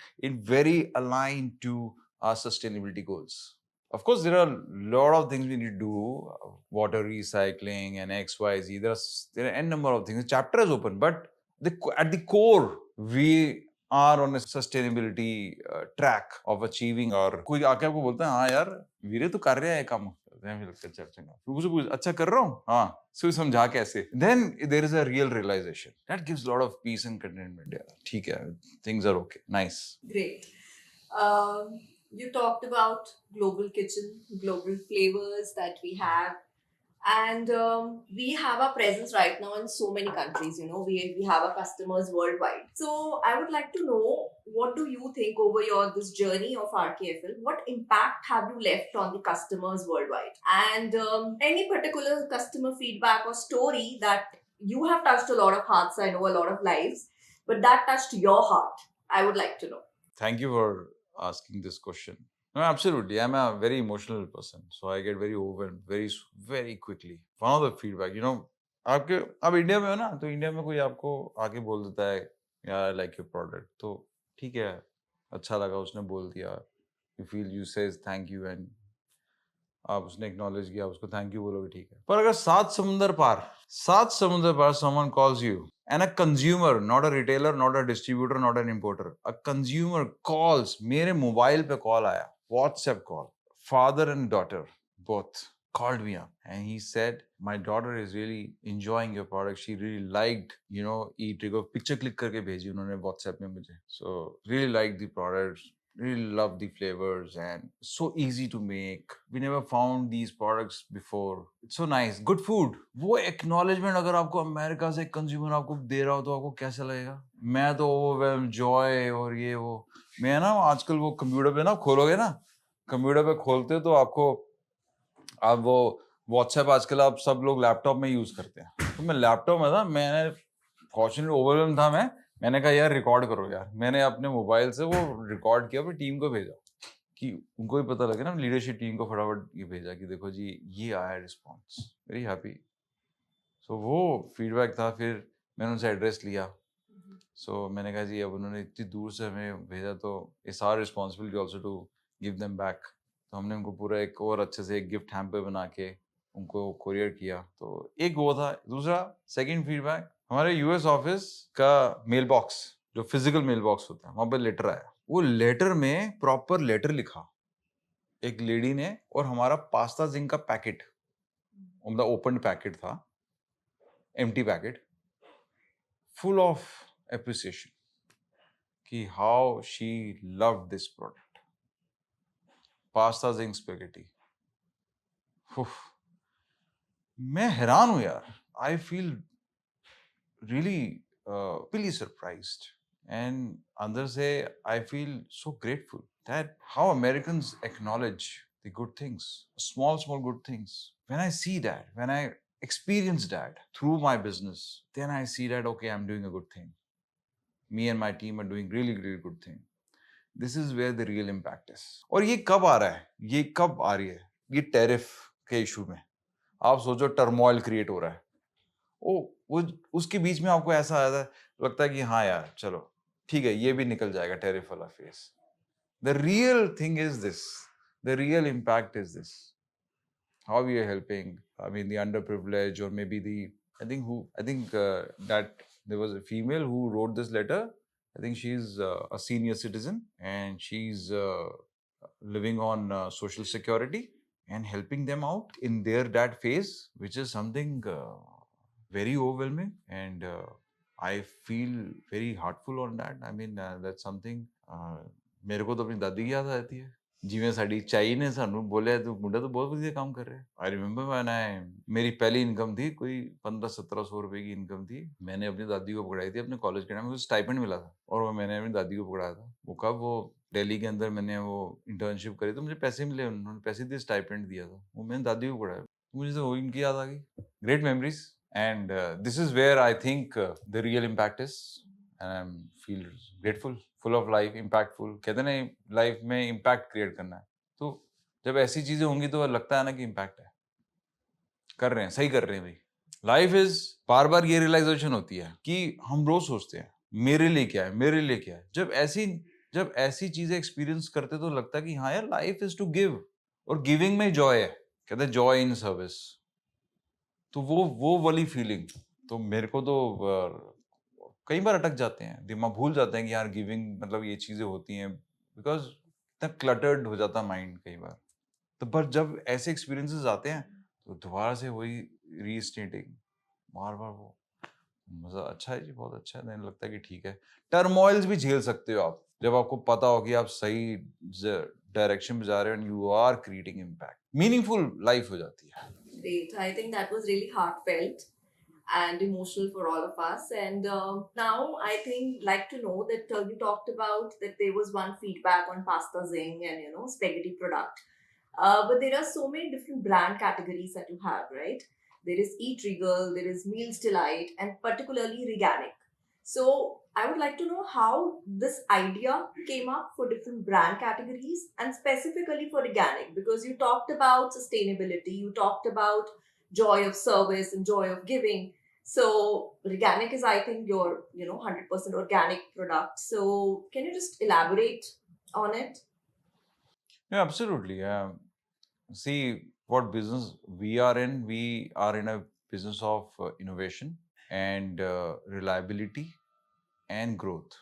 very aligned to our sustainability goals. Of course, there are a lot of things we need to do, water recycling and X, Y, Z. There are n number of things. The chapter is open, but at the core, we are on a sustainability track of achieving. और कोई आके आपको बोलता है, हाँ यार वीरे तो कर रहा है काम, अच्छा कर रहा हूँ, हाँ सो समझा कैसे, then there is a real realization that gives a lot of peace and contentment. Yeah, ठीक है, things are okay, nice. Great. You talked about global kitchen, global flavors that we have, and we have a presence right now in so many countries. We have our customers worldwide. So I would like to know, what do you think over this journey of RKFL? What impact have you left on the customers worldwide? And any particular customer feedback or story that you have touched a lot of hearts, I know, a lot of lives, but that touched your heart, I would like to know. Thank you for asking this question. No, absolutely. I'm a very emotional person, so I get very overwhelmed very, very quickly. One of the feedback, आप India में हो ना, तो India में कोई आपको आके बोल देता है, यार आई लाइक योर प्रोडक्ट, तो ठीक है, अच्छा लगा, उसने बोल दिया, you feel, you says thank you, and आप उसने एक्नॉलेज किया, उसको थैंक यू बोलोगे, ठीक है। पर अगर सात समुंदर पार someone calls you, and a consumer, not a retailer, not a distributor, not an importer, a consumer calls, मेरे मोबाइल पे कॉल आया, WhatsApp call, father and daughter both called me up, and he said, my daughter is really enjoying your product, she really liked, e-trigger picture click करके भेजी उन्होंने WhatsApp में मुझे, so really liked the product, really love the flavors, and so easy to make, we never found these products before, it's so nice, good food. वो acknowledgement अगर आपको America से consumer आपको दे रहा हो, तो आपको कैसा लगेगा? मैं तो ओवरवेल्म जॉय, और ये वो, मैं ना आजकल वो कंप्यूटर पे ना खोलोगे ना, कंप्यूटर पे खोलते हो तो आपको, आप वो व्हाट्सएप आजकल आप सब लोग लैपटॉप में यूज करते हैं, तो मैं लैपटॉप में था, मैंने फॉर्चुनेटली ओवरवेल्म था, मैंने कहा यार रिकॉर्ड करो यार, मैंने अपने मोबाइल से वो रिकॉर्ड किया, फिर टीम को भेजा कि उनको भी पता लगे ना, लीडरशिप टीम को फटाफट ये भेजा कि देखो जी ये आया रिस्पॉन्स, वेरी हैप्पी। सो वो फीडबैक था, फिर मैंने उनसे एड्रेस लिया, सो मैंने कहा जी अब उन्होंने इतनी दूर से हमें भेजा, तो it's our responsibility also to give them back, तो हमने उनको पूरा एक और अच्छे से एक गिफ्ट हैम्पर बना के उनको कोरियर किया, तो एक वो था। दूसरा सेकंड फीडबैक, हमारे यूएस ऑफिस का मेल बॉक्स, जो फिजिकल मेल बॉक्स होता है, वहां पर लेटर आया, वो लेटर में प्रॉपर लेटर लिखा एक लेडी ने, और हमारा पास्ता जिंक का पैकेट, मतलब ओपन पैकेट था, empty packet, full of appreciation कि how she loved this product, pasta zinc spaghetti. मैं हैरान हूं यार, I feel really surprised, and अंदर से I feel so grateful that how Americans acknowledge the good things, small good things. When I see that, when I experience that through my business, then I see that okay, I'm doing a good thing. Me and my team are doing really good thing. This is where the real impact is. और ये कब आ रहा है, ये कब आ रही है, ये टैरिफ के इशू में आप सोचो टर्मोइल क्रिएट हो रहा है, ओ वो उसके बीच में आपको ऐसा आता है, लगता है कि हाँ यार चलो ठीक है, ये भी निकल जाएगा टेरिफ वाला face. The real thing is this. The real impact is this. How we are helping, I mean, the underprivileged, or maybe I think that there was a female who wrote this letter. I think she's a senior citizen and she's living on social security and helping them out in that phase, which is something very overwhelming, and I feel very heartful on that. I mean, that's something ਮੇਰੇ ਕੋ ਤਾਂ ਆਪਣੀ ਦਾਦੀ की याद आती है. ਜਿਵੇਂ ਸਾਡੀ ਚਾਈ ਨੇ ਸਾਨੂੰ ਬੋਲਿਆ ਤੂੰ ਮੁੰਡਾ ਤਾਂ ਬਹੁਤ ਵਧੀਆ ਕੰਮ ਕਰ ਰਿਹਾ ਹੈ. आई रिमेंबर व्हेन मेरी पहली इनकम थी कोई 1500-1700 रुपए की इनकम थी. मैंने अपनी दादी को पकड़ाई थी अपने कॉलेज के टाइम. मुझे स्टाइपेंड मिला था और वो मैंने अपनी दादी को पकड़ाया था. वो कब वो दिल्ली के अंदर मैंने वो इंटर्नशिप करी तो मुझे पैसे मिले, उन्होंने पैसे दिए, स्टाइपेंड दिया था. वो मैंने दादी को पकड़ाया. मुझे तो वो इनकी याद आ गई. Great memories. And this is where I think the real impact is, and I feel grateful, full of life, impactful. कहते ना लाइफ में impact create करना है, तो जब ऐसी चीजें होंगी तो लगता है ना कि impact है, कर रहे हैं, सही कर रहे हैं भाई. लाइफ इज बार बार ये रियलाइजेशन होती है कि हम रोज सोचते हैं मेरे लिए क्या है, मेरे लिए क्या है. जब ऐसी चीजें एक्सपीरियंस करते तो लगता है कि हाँ यार लाइफ इज टू गिव, और गिविंग में जॉय है. कहते हैं जॉय इन सर्विस. तो वो वाली फीलिंग तो मेरे को तो कई बार अटक जाते हैं, दिमाग भूल जाते हैं कि यार गिविंग मतलब ये चीजें होती हैं, बिकॉज इतना क्लटर्ड हो जाता माइंड कई बार. तो पर जब ऐसे एक्सपीरियंसेस आते हैं तो दोबारा से वही रीस्टेटिंग, बार बार वो मजा. अच्छा है जी, बहुत अच्छा है. देने लगता है कि ठीक है. टर्मोइल्स भी झेल सकते हो आप जब आपको पता हो कि आप सही डायरेक्शन में जा रहे हो and you are creating impact. Meaningful life हो जाती है. Great. I think that was really heartfelt and emotional for all of us. And now I think like to know that you talked about that there was one feedback on Pasta Zing and spaghetti product. But there are so many different brand categories that you have, right? There is Eat Regal, there is Meals Delight, and particularly Reganic. So I would like to know how this idea came up for different brand categories and specifically for organic, because you talked about sustainability, you talked about joy of service and joy of giving. So organic is, I think, your 100% organic product. So can you just elaborate on it? Yeah, absolutely. See, what business we are in? We are in a business of innovation and reliability and growth.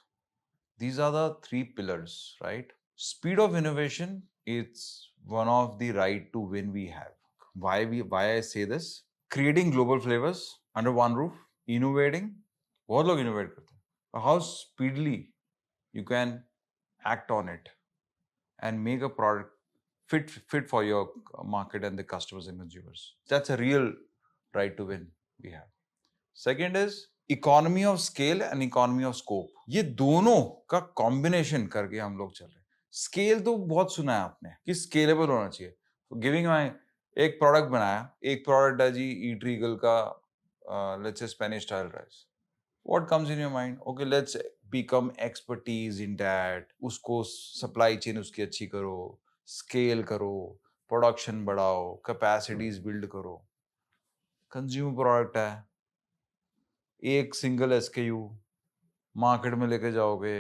These are the three pillars, right? Speed of innovation is one of the right to win we have. Why I say this? Creating global flavors under one roof, innovating. बहुत लोग innovate करते हैं. How speedily you can act on it and make a product fit for your market and the customers and consumers. That's a real right to win we have. Second is economy of scale and economy of scope. ये दोनों का combination करके हम लोग चल रहे हैं. Scale तो बहुत सुना है आपने कि स्केलेबल होना चाहिए. गिविंग माई एक प्रोडक्ट बनाया, एक प्रोडक्ट है जी ईट रीगल का let's say Spanish style rice. What comes in your mind? Okay, let's become expertise in that. उसको सप्लाई चेन उसकी अच्छी करो, स्केल करो, प्रोडक्शन बढ़ाओ, कैपेसिटीज बिल्ड करो. कंज्यूमर प्रोडक्ट है, एक सिंगल एसकेयू मार्केट में लेके जाओगे,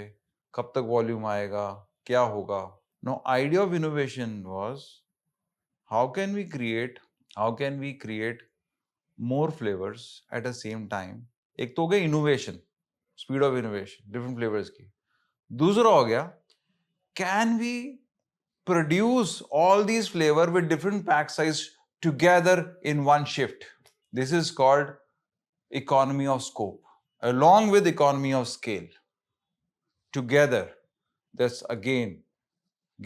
कब तक वॉल्यूम आएगा, क्या होगा? No, idea of innovation was how can we create more flavours at the same time. एक तो हो गया innovation, speed of innovation different flavours की. दूसरा हो गया can we produce all these flavour with different pack size together in one shift. This is called economy of scope, along with economy of scale. Together, that's again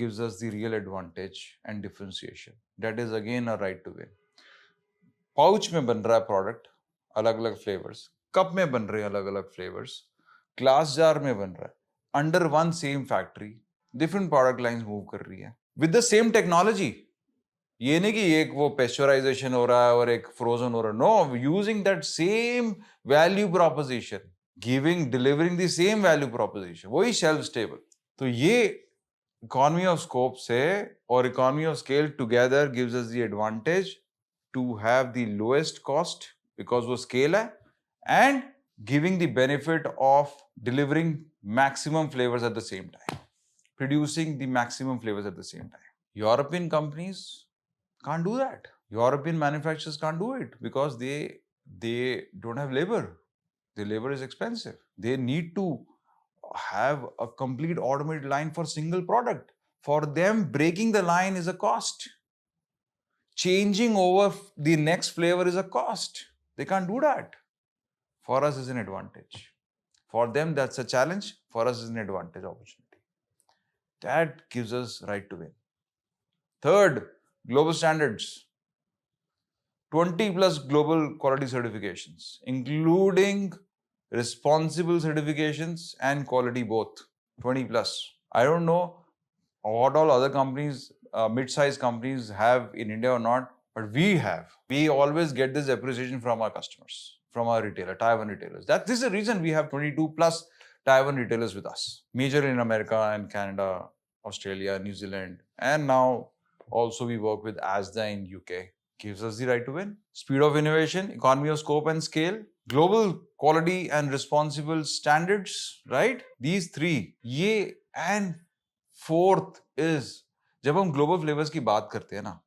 gives us the real advantage and differentiation. That is again a right to win. Pouch में बन रहा है product, अलग अलग flavors. Cup में बन रहे हैं अलग अलग flavors. Glass jar में बन रहा है. Under one same factory, different product lines move कर रही है. With the same technology. ये नहीं कि एक वो पेस्चराइजेशन हो रहा है और एक फ्रोजन हो रहा है. No, using that same value proposition, delivering the same value proposition, वही शेल्फ स्टेबल. तो ये इकोनॉमी ऑफ स्कोप से और economy of scale together gives us the advantage to have the lowest cost, because वो scale है, and giving the benefit of delivering maximum flavors at the same time, producing the maximum flavors at the same time. European companies can't do that. European manufacturers can't do it because they don't have labor. The labor is expensive. They need to have a complete automated line for single product. For them, breaking the line is a cost. Changing over the next flavor is a cost. They can't do that. For us, is an advantage. For them, that's a challenge. For us, is an advantage opportunity. That gives us right to win. Third, global standards. 20 plus global quality certifications, including responsible certifications and quality both. 20 plus. I don't know what all other companies, mid-sized companies have in India or not, but we have. We always get this appreciation from our customers, from our retailer, Tier 1 retailers. This is the reason we have 22 plus Tier 1 retailers with us. Major in America and Canada, Australia, New Zealand, and now also we work with Asda in UK. Gives us the right to win. Speed of innovation, economy of scope and scale, global quality and responsible standards, right? These three. ये and fourth is, जब हम global flavors की बात करते हैं ना,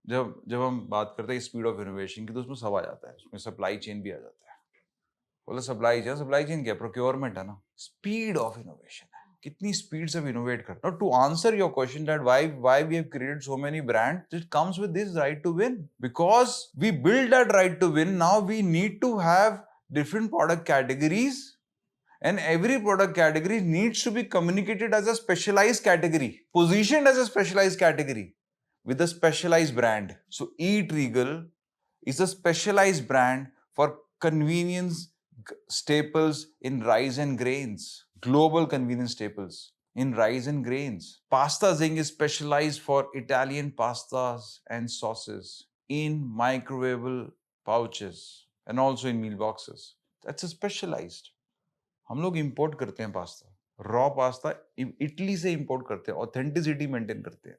जब हम बात करते हैं स्पीड ऑफ इनोवेशन की, तो उसमें सब आ जाता है, उसमें सप्लाई चेन भी आ जाता है. बोले सप्लाई चेन क्या? प्रोक्योरमेंट है ना. स्पीड ऑफ इनोवेशन है, कितनी स्पीड से इनोवेट कर. Now to answer your question that why we have created so many brands, it comes with this right to win. Because we build that right to win, now we need to have different product categories, and every product category needs to be communicated as a specialized category, positioned as a specialized category with a specialized brand. So Eat Regal is a specialized brand for convenience staples in rice and grains. Global convenience staples in rice and grains. Pasta Zing is specialized for Italian pastas and sauces in microwavable pouches and also in meal boxes. That's a specialized. हम लोग import करते हैं pasta, raw pasta Italy से import करते हैं, authenticity maintain करते हैं,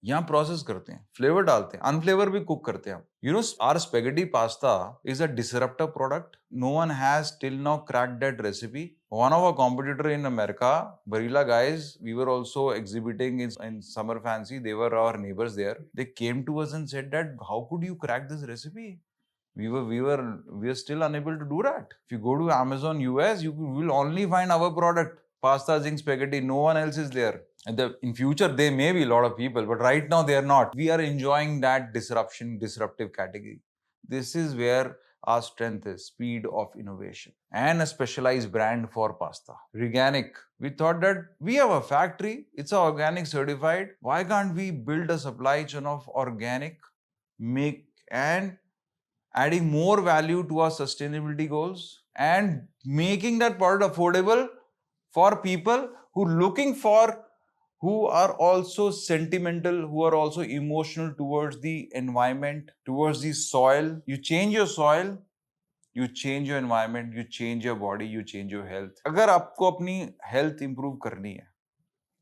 यहाँ प्रोसेस करते हैं, फ्लेवर डालते हैं, अनफ्लेवर भी कुक करते हैं. You know, our spaghetti pasta is a disruptive product. No one has till now cracked that recipe. One of our competitor in America, Barilla guys, we were also exhibiting in Summer Fancy. They were our neighbors there. They came to us and said that, how could you crack this recipe? We were still unable to do that. If you go to Amazon US, you will only find our product, Pasta Zing Spaghetti. No one else is there. In future, there may be a lot of people, but right now they are not. We are enjoying that disruptive category. This is where our strength is, speed of innovation and a specialized brand for pasta. Organic. We thought that we have a factory, it's organic certified. Why can't we build a supply chain of organic, and adding more value to our sustainability goals and making that product affordable for people who are also sentimental, who are also emotional towards the environment, towards the soil. You change your soil, you change your environment, you change your body, you change your health. अगर आपको अपनी health improve करनी है,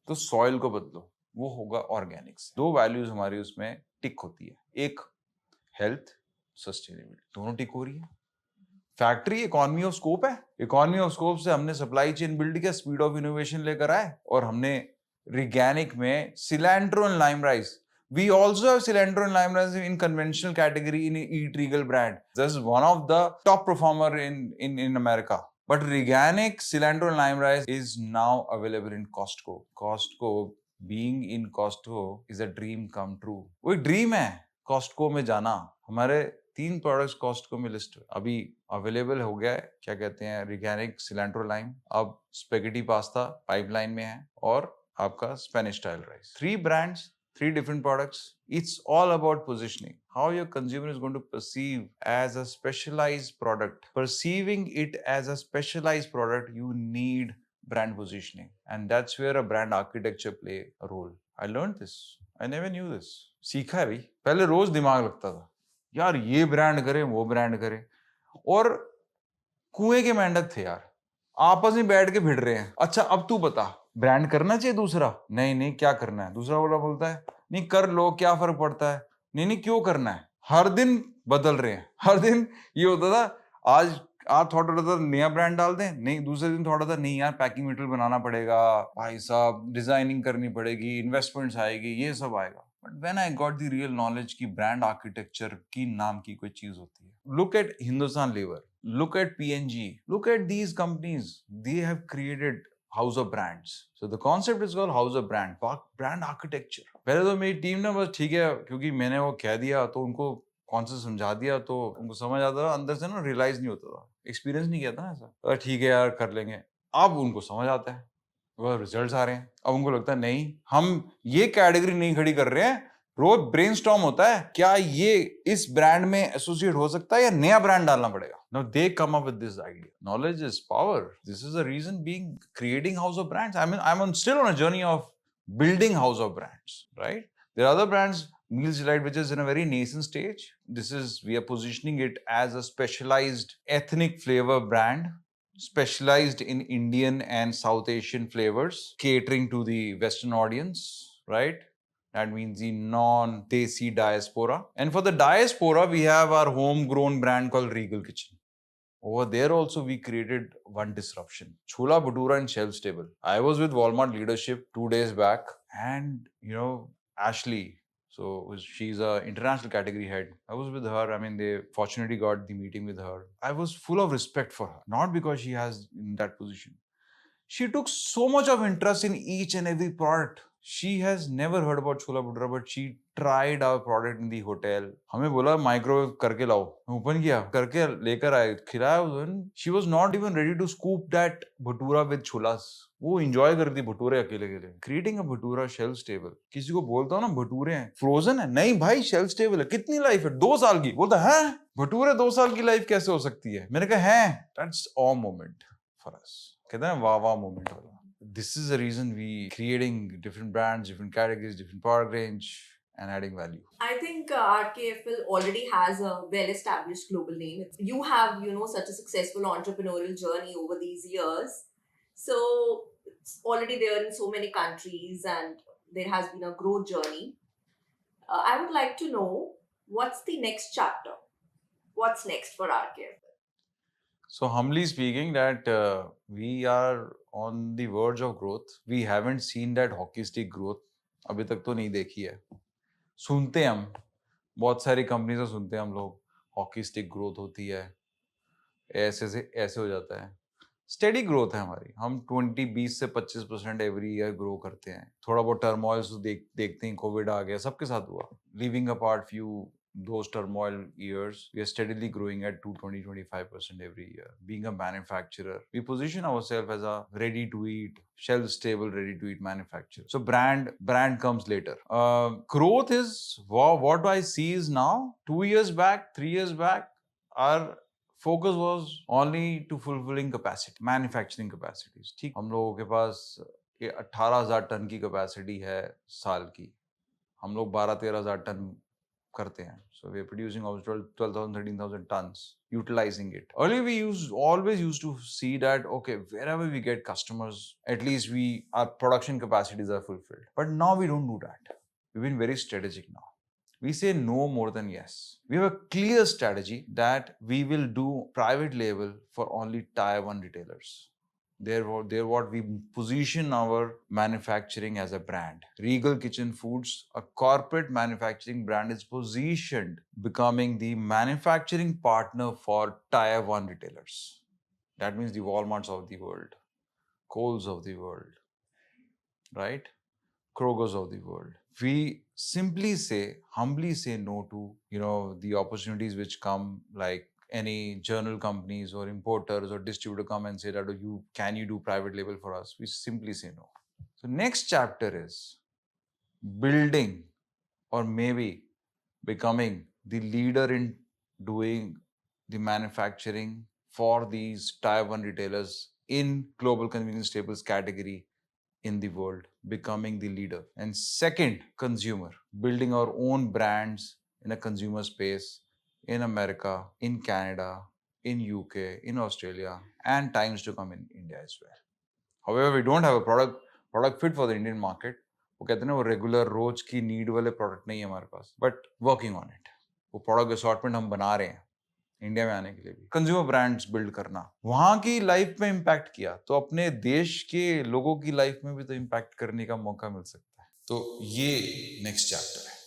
तो soil को बदलो, वो होगा organic से. दो values हमारी उसमें टिक होती है, एक health, sustainability, दोनों टिक हो रही है. फैक्ट्री इकोनॉमी ऑफ स्कोप है. इकोनॉमी ऑफ स्कोप से हमने सप्लाई चेन बिल्ड किया, स्पीड ऑफ इनोवेशन लेकर आए, और हमने Organic में cilantro and lime rice. We also have cilantro and lime rice in conventional category in Eat Regal brand. This is one of the top performer in America. But organic cilantro and lime rice is now available in Costco. Costco, being in Costco is a dream come true. वो एक dream है Costco में जाना. हमारे 3 products Costco में list अभी available हो गया है. क्या कहते हैं, organic cilantro lime, अब spaghetti pasta पाइपलाइन में है, और आपका Spanish style rice. 3 brands, 3 different products. It's all about positioning. How your consumer is going to perceive as a specialized product. Perceiving it as a specialized product, you need brand positioning. And that's where a brand architecture play a role. I learned this. I never knew this. सीखा है भाई. पहले रोज दिमाग लगता था, यार ये brand करें, वो ब्रांड करें, और कुएं के मेंढक थे यार, आपस में बैठ के भिड़ रहे हैं. अच्छा अब तू बता, ब्रांड करना चाहिए दूसरा? नहीं क्या करना है? दूसरा बोलता है नहीं कर लो, क्या फर्क पड़ता है? नहीं क्यों करना है? हर दिन बदल रहे हैं. हर दिन ये होता था, आज थॉट रहा था नया ब्रांड डाल दें, नहीं दूसरे दिन थॉट था नहीं यार पैकिंग मटेरियल बनाना पड़ेगा, भाई साहब डिजाइनिंग करनी पड़ेगी, इन्वेस्टमेंट्स आएगी, ये सब आएगा. But when I got the real knowledge की ब्रांड आर्किटेक्चर की नाम की कोई चीज होती है. Look at Hindustan lever, look at PNG, look at these companies, they have created house of brands. So the concept is called house of brand architecture. पहले तो मेरी टीम ने बस ठीक है क्योंकि मैंने वो कह दिया तो उनको कौन से समझा दिया तो उनको समझ आता था, अंदर से ना रियलाइज नहीं होता था, एक्सपीरियंस नहीं किया था ना ऐसा, ठीक है यार कर लेंगे. अब उनको समझ आता है, वो रिजल्ट्स आ रहे हैं, अब उनको लगता है नहीं हम ये कैटेगरी नहीं खड़ी कर रहे हैं, रोज ब्रेनस्टॉर्म होता है क्या ये इस ब्रांड में एसोसिएट हो सकता है या नया ब्रांड डालना पड़ेगा. Now they come up with this idea. Knowledge is power. This is the reason being creating house of brands. I mean, still on a journey of building house of brands, right? There are other brands, Meals Delight, which is in a very nascent stage. We are positioning it as a specialized ethnic flavor brand, specialized in Indian and South Asian flavors, catering to the Western audience, right? That means the non-Desi diaspora. And for the diaspora, we have our homegrown brand called Regal Kitchen. Over there also, we created one disruption. Chola Bhatura and Shelf Stable. I was with Walmart leadership 2 days back, and Ashley, so she's an international category head. I was with her. I mean, they fortunately got the meeting with her. I was full of respect for her, not because she has in that position. She took so much of interest in each and every product. She has never heard about Chola Bhatura, but she tried our product in the hotel. हमें बोला microwave करके लाओ, open किया, करके लेकर आए, खिलाया उस दिन. She was not even ready to scoop that bhatura with cholas. वो enjoy करती भटूरे अकेले के लिए. Creating a bhatura shelf stable. किसी को बोलता हूँ ना भटूरे हैं, frozen है, नहीं भाई shelf stable है, कितनी लाइफ है, 2 साल की. बोलता है भटूरे 2 साल की लाइफ कैसे हो सकती है. मैंने कहा है, that's awe moment for us. कहते हैं वाह वाह moment वाला. This is the reason we creating different brands, different categories, different product range, and adding value. I think RKFL already has a well-established global name. You have, such a successful entrepreneurial journey over these years. So it's already there in so many countries and there has been a growth journey. I would like to know what's the next chapter? What's next for RKFL? So humbly speaking that we are on the verge of growth. We haven't seen that hockey stick growth. अभी तक तो नहीं देखी है. सुनते हम, बहुत सारी कंपनी से सुनते हैं हम लोग, हॉकी स्टिक ग्रोथ होती है, ऐसे से ऐसे हो जाता है. स्टेडी ग्रोथ है हमारी. हम 20 से 25% एवरी ईयर ग्रो करते हैं. थोड़ा बहुत टर्मोइल्स देखते हैं, कोविड आ गया, सबके साथ हुआ. Leaving apart few those turmoil years, we are steadily growing at 20-25% every year. Being a manufacturer, we position ourselves as a ready-to-eat, shelf-stable, ready-to-eat manufacturer. So brand comes later. Growth is what I see is now. 2 years back, 3 years back, our focus was only to fulfilling capacity, manufacturing capacities. ठीक, हम लोगों के पास 18,000 ton की capacity है साल की. हम लोग 12-13,000 टन करते हैं. So we are producing almost 12,000-13,000 tons, utilizing it. Earlier we always used to see that, okay, wherever we get customers, at least our production capacities are fulfilled. But now we don't do that. We've been very strategic now. We say no more than yes. We have a clear strategy that we will do private label for only Tier 1 retailers. They're what we position our manufacturing as a brand. Regal Kitchen Foods, a corporate manufacturing brand, is positioned becoming the manufacturing partner for Tier 1 retailers. That means the Walmarts of the world, Kohl's of the world, right? Kroger's of the world. We simply humbly say no to, the opportunities which come, like any journal companies or importers or distributor come and say that can you do private label for us? We simply say no. So next chapter is building or maybe becoming the leader in doing the manufacturing for these Tier 1 retailers in global convenience staples category in the world, becoming the leader. And second, consumer, building our own brands in a consumer space in America, in Canada, in UK, in Australia, and times to come in India as well. However, we don't have a product fit for the Indian market. वो कहते हैं ना, वो regular रोज की need वाले product नहीं है हमारे पास, बट वर्किंग ऑन इट. वो प्रोडक्ट असॉर्टमेंट हम बना रहे हैं. इंडिया में आने के लिए भी कंज्यूमर ब्रांड्स बिल्ड करना, वहां की लाइफ में इम्पैक्ट किया तो अपने देश के लोगों की लाइफ में भी तो इम्पैक्ट करने का मौका मिल सकता है। तो ये नेक्स्ट चैप्टर है।